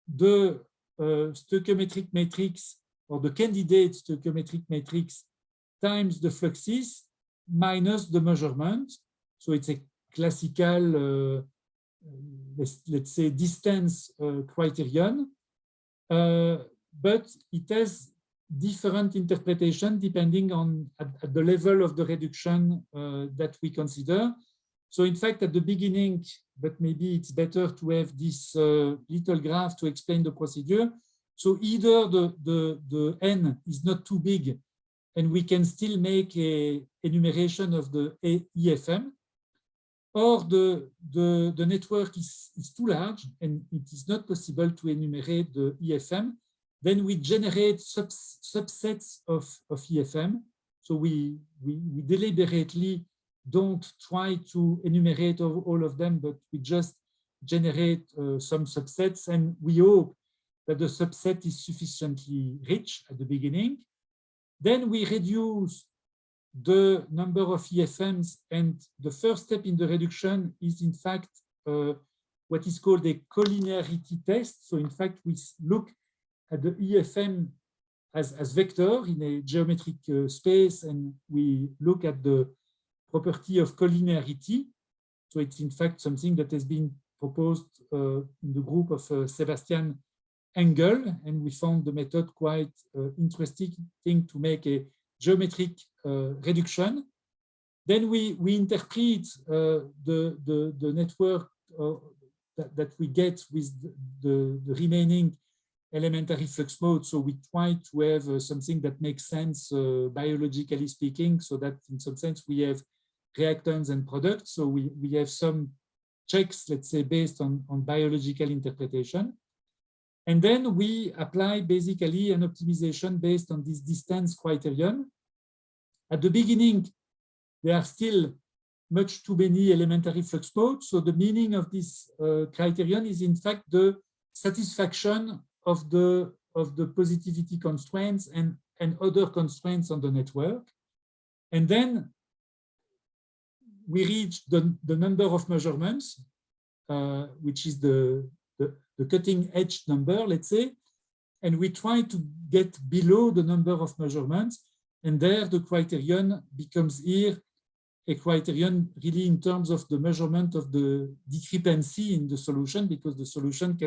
the stoichiometric matrix or the candidate stoichiometric matrix times the fluxes minus the measurement. So it's a classical, let's say, distance criterion, but it has different interpretation depending on at the level of the reduction that we consider. So in fact, at the beginning, but maybe it's better to have this little graph to explain the procedure. So either the n is not too big and we can still make a enumeration of the EFM, or the network is too large and it is not possible to enumerate the EFM. Then we generate subsets of EFM. So we deliberately don't try to enumerate all of them, but we just generate some subsets, and we hope that the subset is sufficiently rich at the beginning. Then we reduce the number of EFMs, and the first step in the reduction is in fact what is called a collinearity test. So in fact, we look at the EFM as vector in a geometric space, and we look at the property of collinearity. So it's in fact something that has been proposed in the group of Sebastian Engel, and we found the method quite interesting to make a geometric reduction. Then we interpret the network that we get with the remaining elementary flux mode. So we try to have something that makes sense biologically speaking, so that in some sense we have reactants and products. So we have some checks, let's say, based on biological interpretation. And then we apply basically an optimization based on this distance criterion. At the beginning, there are still much too many elementary flux modes. So the meaning of this criterion is in fact the satisfaction of the positivity constraints and other constraints on the network. And then we reach the number of measurements, which is the cutting edge number, let's say, and we try to get below the number of measurements. And there the criterion becomes here a criterion really in terms of the measurement of the discrepancy in the solution, because the solution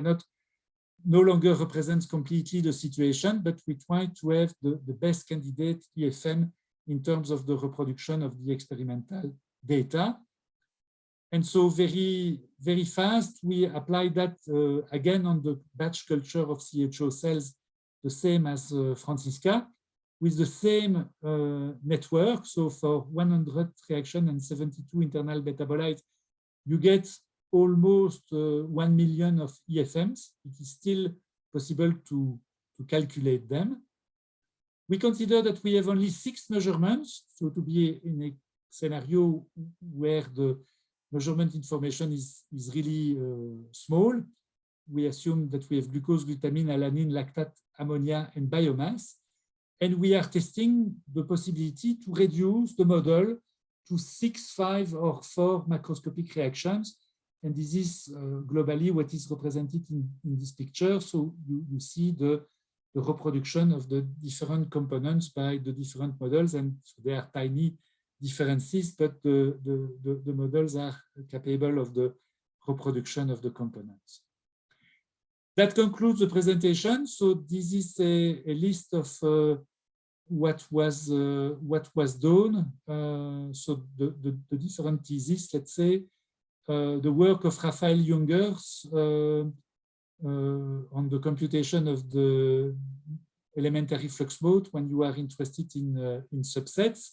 no longer represents completely the situation, but we try to have the best candidate EFM in terms of the reproduction of the experimental data. And so very, very fast, we apply that again on the batch culture of CHO cells, the same as Francisca, with the same network. So for 100 reaction and 72 internal metabolites, you get almost 1 million of EFMs. It is still possible to calculate them. We consider that we have only 6 measurements, so to be in a scenario where the measurement information is really small. We assume that we have glucose, glutamine, alanine, lactate, ammonia, and biomass. And we are testing the possibility to reduce the model to 6, 5, or 4 macroscopic reactions. And this is globally what is represented in this picture. So you see the reproduction of the different components by the different models, and they are tiny differences, but the models are capable of the reproduction of the components. That concludes the presentation. So this is a list of what was done. So the different theses, let's say, the work of Raphael Jungers on the computation of the elementary flux mode when you are interested in subsets.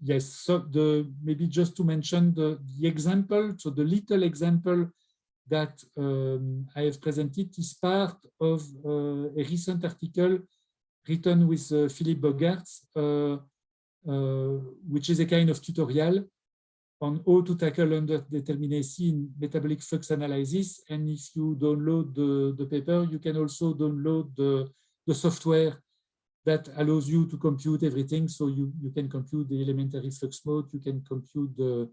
Yes, so maybe just to mention the example, so the little example that I have presented is part of a recent article written with Philippe Bogaerts, which is a kind of tutorial on how to tackle underdeterminacy in metabolic flux analysis. And if you download the paper, you can also download the software that allows you to compute everything. So you can compute the elementary flux mode, you can compute the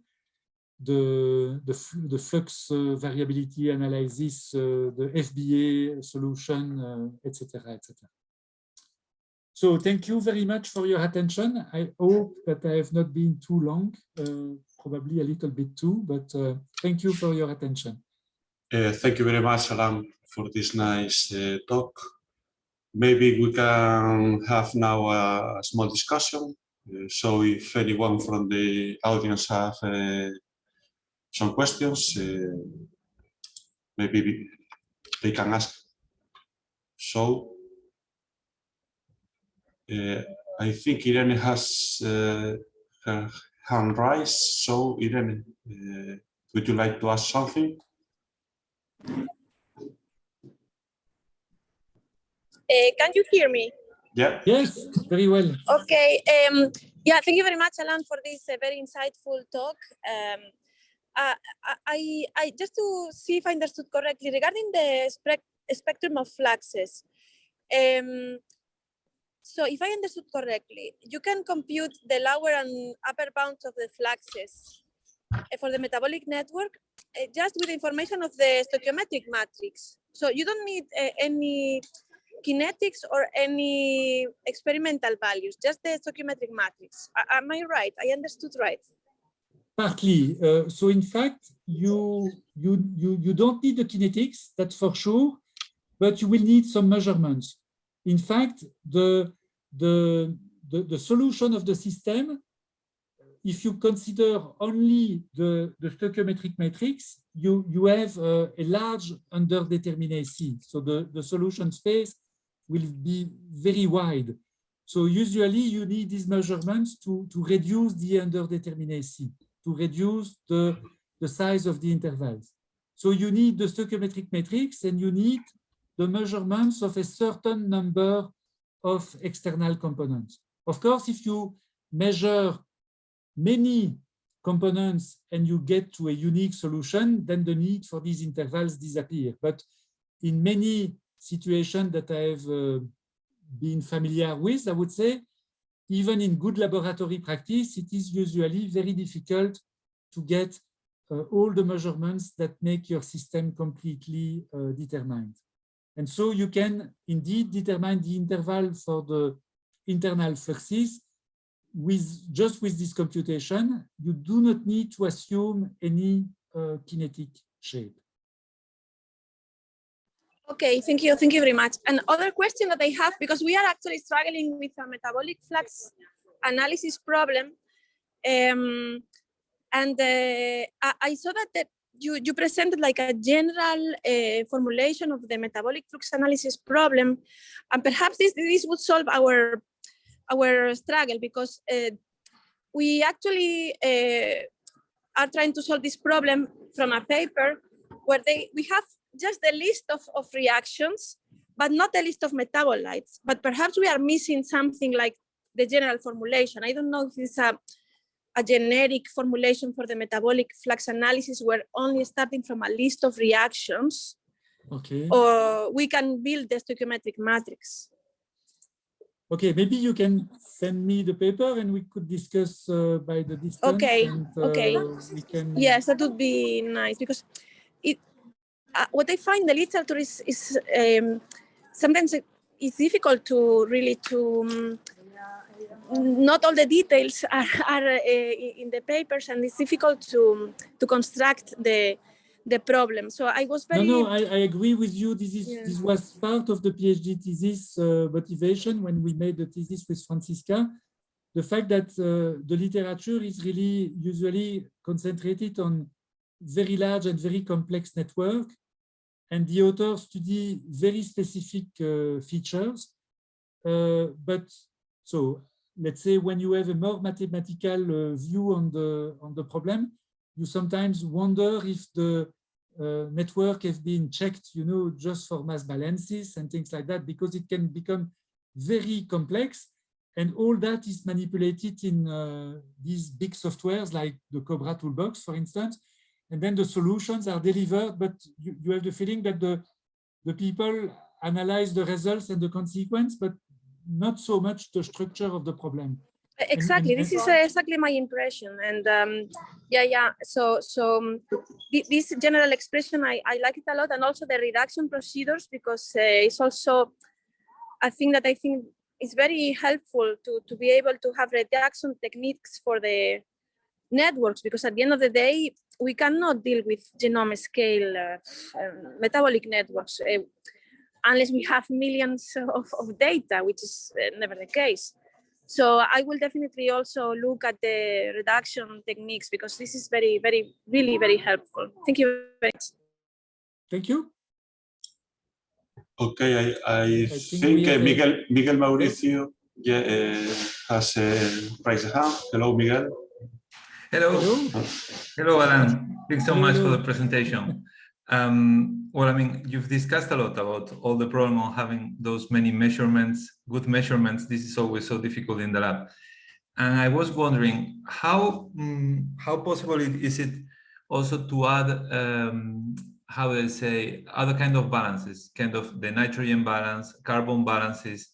flux variability analysis, the FBA solution, etc., etc. So thank you very much for your attention. I hope that I have not been too long, probably a little bit too, but thank you for your attention. Thank you very much, Alain, for this nice talk. Maybe we can have now a small discussion. So if anyone from the audience have some questions, maybe they can ask. So I think Irene has her hand raised. So Irene, would you like to ask something? Can you hear me? Yeah. Yes, very well. Okay. Yeah, thank you very much, Alain, for this very insightful talk. I just to see if I understood correctly regarding the spectrum of fluxes. So if I understood correctly, you can compute the lower and upper bounds of the fluxes for the metabolic network just with information of the stoichiometric matrix. So you don't need any kinetics or any experimental values, just the stoichiometric matrix. Am I right? I understood right? Partly. So in fact, you don't need the kinetics, that's for sure, but you will need some measurements. In fact, the solution of the system, if you consider only the stoichiometric matrix, you have a large underdeterminacy. So the solution space will be very wide. So usually you need these measurements to reduce the underdeterminacy, to reduce the size of the intervals. So you need the stoichiometric matrix and you need the measurements of a certain number of external components. Of course, if you measure many components and you get to a unique solution, then the need for these intervals disappear. But in many situations that I have been familiar with, I would say, even in good laboratory practice, it is usually very difficult to get all the measurements that make your system completely determined. And so you can indeed determine the interval for the internal fluxes just with this computation. You do not need to assume any kinetic shape. Okay, thank you very much. Another question that I have, because we are actually struggling with a metabolic flux analysis problem, and I saw that you presented like a general formulation of the metabolic flux analysis problem, and perhaps this would solve our struggle, because we actually are trying to solve this problem from a paper where we have just the list of reactions, but not the list of metabolites. But perhaps we are missing something like the general formulation. I don't know if it's a generic formulation for the metabolic flux analysis. We're only starting from a list of reactions, okay, or we can build the stoichiometric matrix. Okay, maybe you can send me the paper and we could discuss by the distance. Okay, and, okay. We can... Yes, that would be nice, because what I find in the literature is sometimes it's difficult to really not all the details are in the papers, and it's difficult to construct the problem. So I was very... No, I agree with you. This was part of the PhD thesis motivation when we made the thesis with Francisca. The fact that the literature is really usually concentrated on very large and very complex network, and the authors study very specific features. But so let's say when you have a more mathematical view on the problem, you sometimes wonder if the network has been checked, just for mass balances and things like that, because it can become very complex, and all that is manipulated in these big softwares like the Cobra Toolbox, for instance. And then the solutions are delivered, but you have the feeling that the people analyze the results and the consequence, but not so much the structure of the problem. Exactly, this is exactly my impression. And so this general expression, I like it a lot, and also the reduction procedures, because it's also a thing that I think is very helpful to be able to have reduction techniques for the networks, because at the end of the day, we cannot deal with genome scale metabolic networks unless we have millions of data, which is never the case. So I will definitely also look at the reduction techniques, because this is very, very, really very helpful. Thank you very much. Thank you. Okay, I think Miguel Mauricio has raised a hand. Hello, Miguel. Hello. Hello, Alan. Thanks so much for the presentation. Well, I mean, you've discussed a lot about all the problem of having those many measurements, good measurements. This is always so difficult in the lab. And I was wondering how possible is it also to add, how they say, other kind of balances, kind of the nitrogen balance, carbon balances,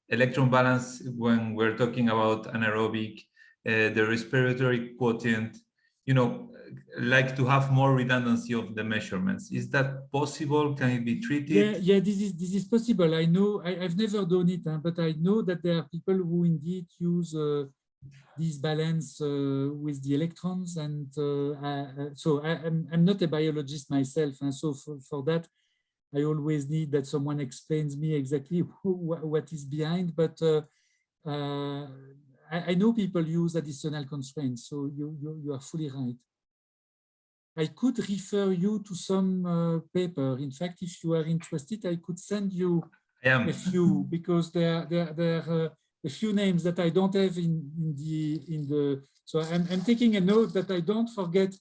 electron balance when we're talking about anaerobic, the respiratory quotient, like to have more redundancy of the measurements. Is that possible? Can it be treated? Yeah, this is possible. I know I've never done it, but I know that there are people who indeed use this balance with the electrons, and so I'm not a biologist myself, and so for that I always need that someone explains me exactly what is behind. But I know people use additional constraints, so you are fully right. I could refer you to some paper. In fact, if you are interested, I could send you a few, because there are a few names that I don't have in the. So I'm taking a note that I don't forget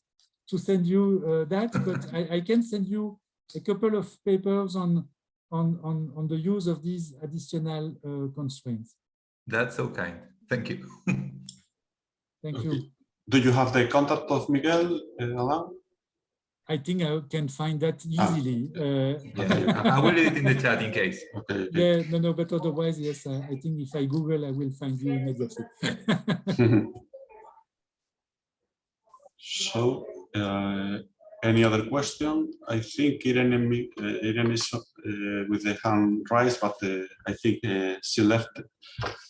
to send you that, but I can send you a couple of papers on the use of these additional constraints. That's so kind. Thank you. Thank you. Do you have the contact of Miguel, Alain? I think I can find that easily. I will leave it in the chat in case. Okay. Yeah, no, but otherwise, yes, I think if I Google, I will find you immediately. So, any other question? I think Irene is with the hand raised, but I think she left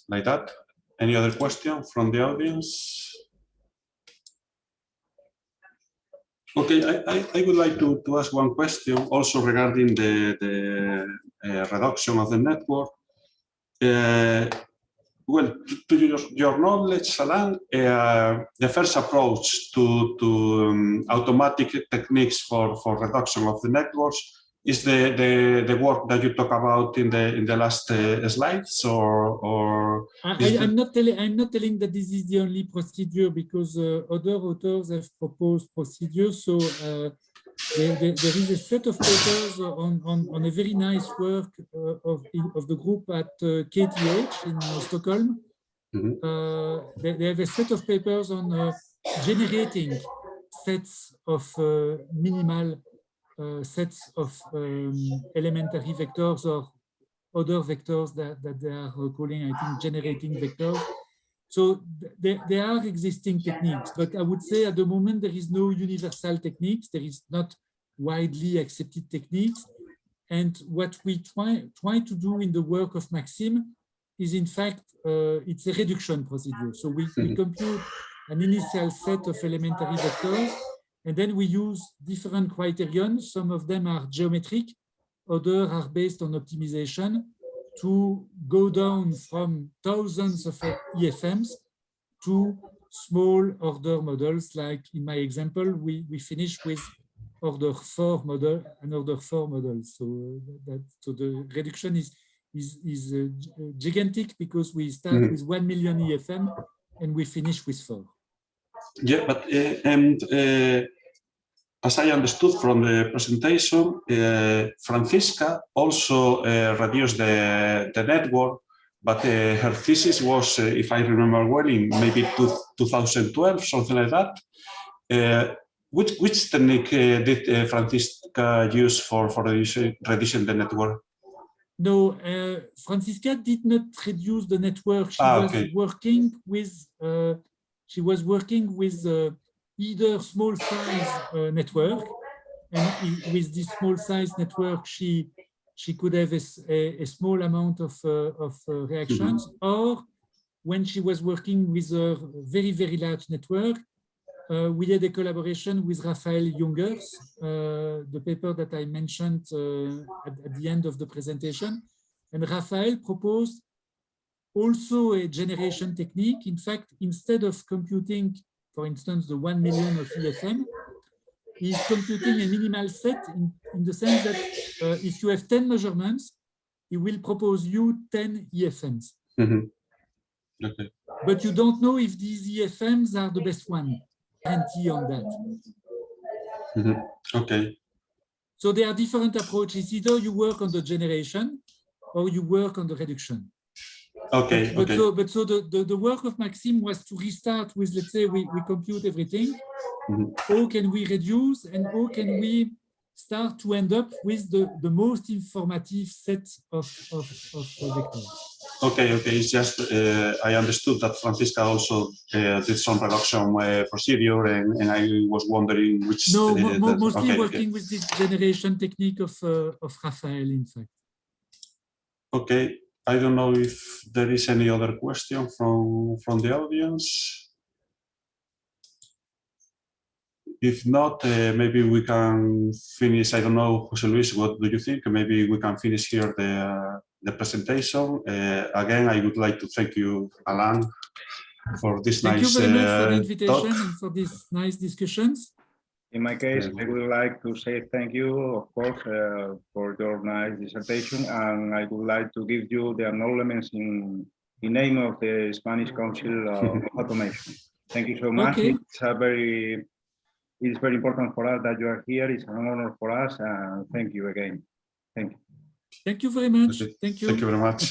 like that. Any other question from the audience? Okay, I would like to ask one question also regarding the reduction of the network. Well, to your knowledge, Alain, the first approach to automatic techniques for reduction of the networks is the work that you talk about in the last slides, or I'm not telling that this is the only procedure, because other authors have proposed procedures. So there is a set of papers on a very nice work of the group at KTH in Stockholm. They have a set of papers on generating sets of minimal sets of elementary vectors or other vectors that they are calling, I think, generating vectors. So there are existing techniques, but I would say at the moment there is no universal techniques. There is not widely accepted techniques. And what we try to do in the work of Maxime is, in fact, it's a reduction procedure. So we compute an initial set of elementary vectors, and then we use different criterion. Some of them are geometric, others are based on optimization, to go down from thousands of EFMs to small order models. Like in my example, we finished with order 4 model and order 4 models. So the reduction is gigantic, because we start with 1 million EFM and we finish with 4. Yeah, but as I understood from the presentation, Francisca also reduced the network, but her thesis was, if I remember well, in maybe 2012, something like that. Which technique did Francisca use for reducing the network? No, Francisca did not reduce the network. She was working with either small size network, and with this small size network, she could have a small amount of reactions, or when she was working with a very, very large network, we had a collaboration with Raphael Jungers, the paper that I mentioned at the end of the presentation. And Raphael proposed also a generation technique. In fact, instead of computing, for instance, the 1 million of EFM, he's computing a minimal set in the sense that if you have 10 measurements, he will propose you 10 EFMs. Okay. But you don't know if these EFMs are the best one. Guarantee on that. Okay. So there are different approaches. Either you work on the generation or you work on the reduction. Okay. But the work of Maxime was to restart with, let's say, we compute everything. How can we reduce, and how can we start to end up with the most informative set of vectors. Okay, it's just I understood that Francisca also did some reduction procedure, and I was wondering which. No, mostly okay, working with this generation technique of Raphael, in fact. Okay, I don't know if there is any other question from the audience. If not, maybe we can finish. I don't know, José Luis, what do you think? Maybe we can finish here the presentation. Again, I would like to thank you, Alain, for this Thank nice you very much for the invitation talk. and for these nice discussions. In my case, I would like to say thank you, of course, for your nice dissertation, and I would like to give you the acknowledgements in name of the Spanish Council of Automation. Thank you so much. Okay. It's very important for us that you are here. It's an honor for us, and thank you again. Thank you. Thank you very much. Okay. Thank you. Thank you very much.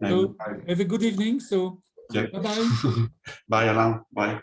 So, have a good evening. So, Yeah. bye-bye. Bye, Alain. Bye.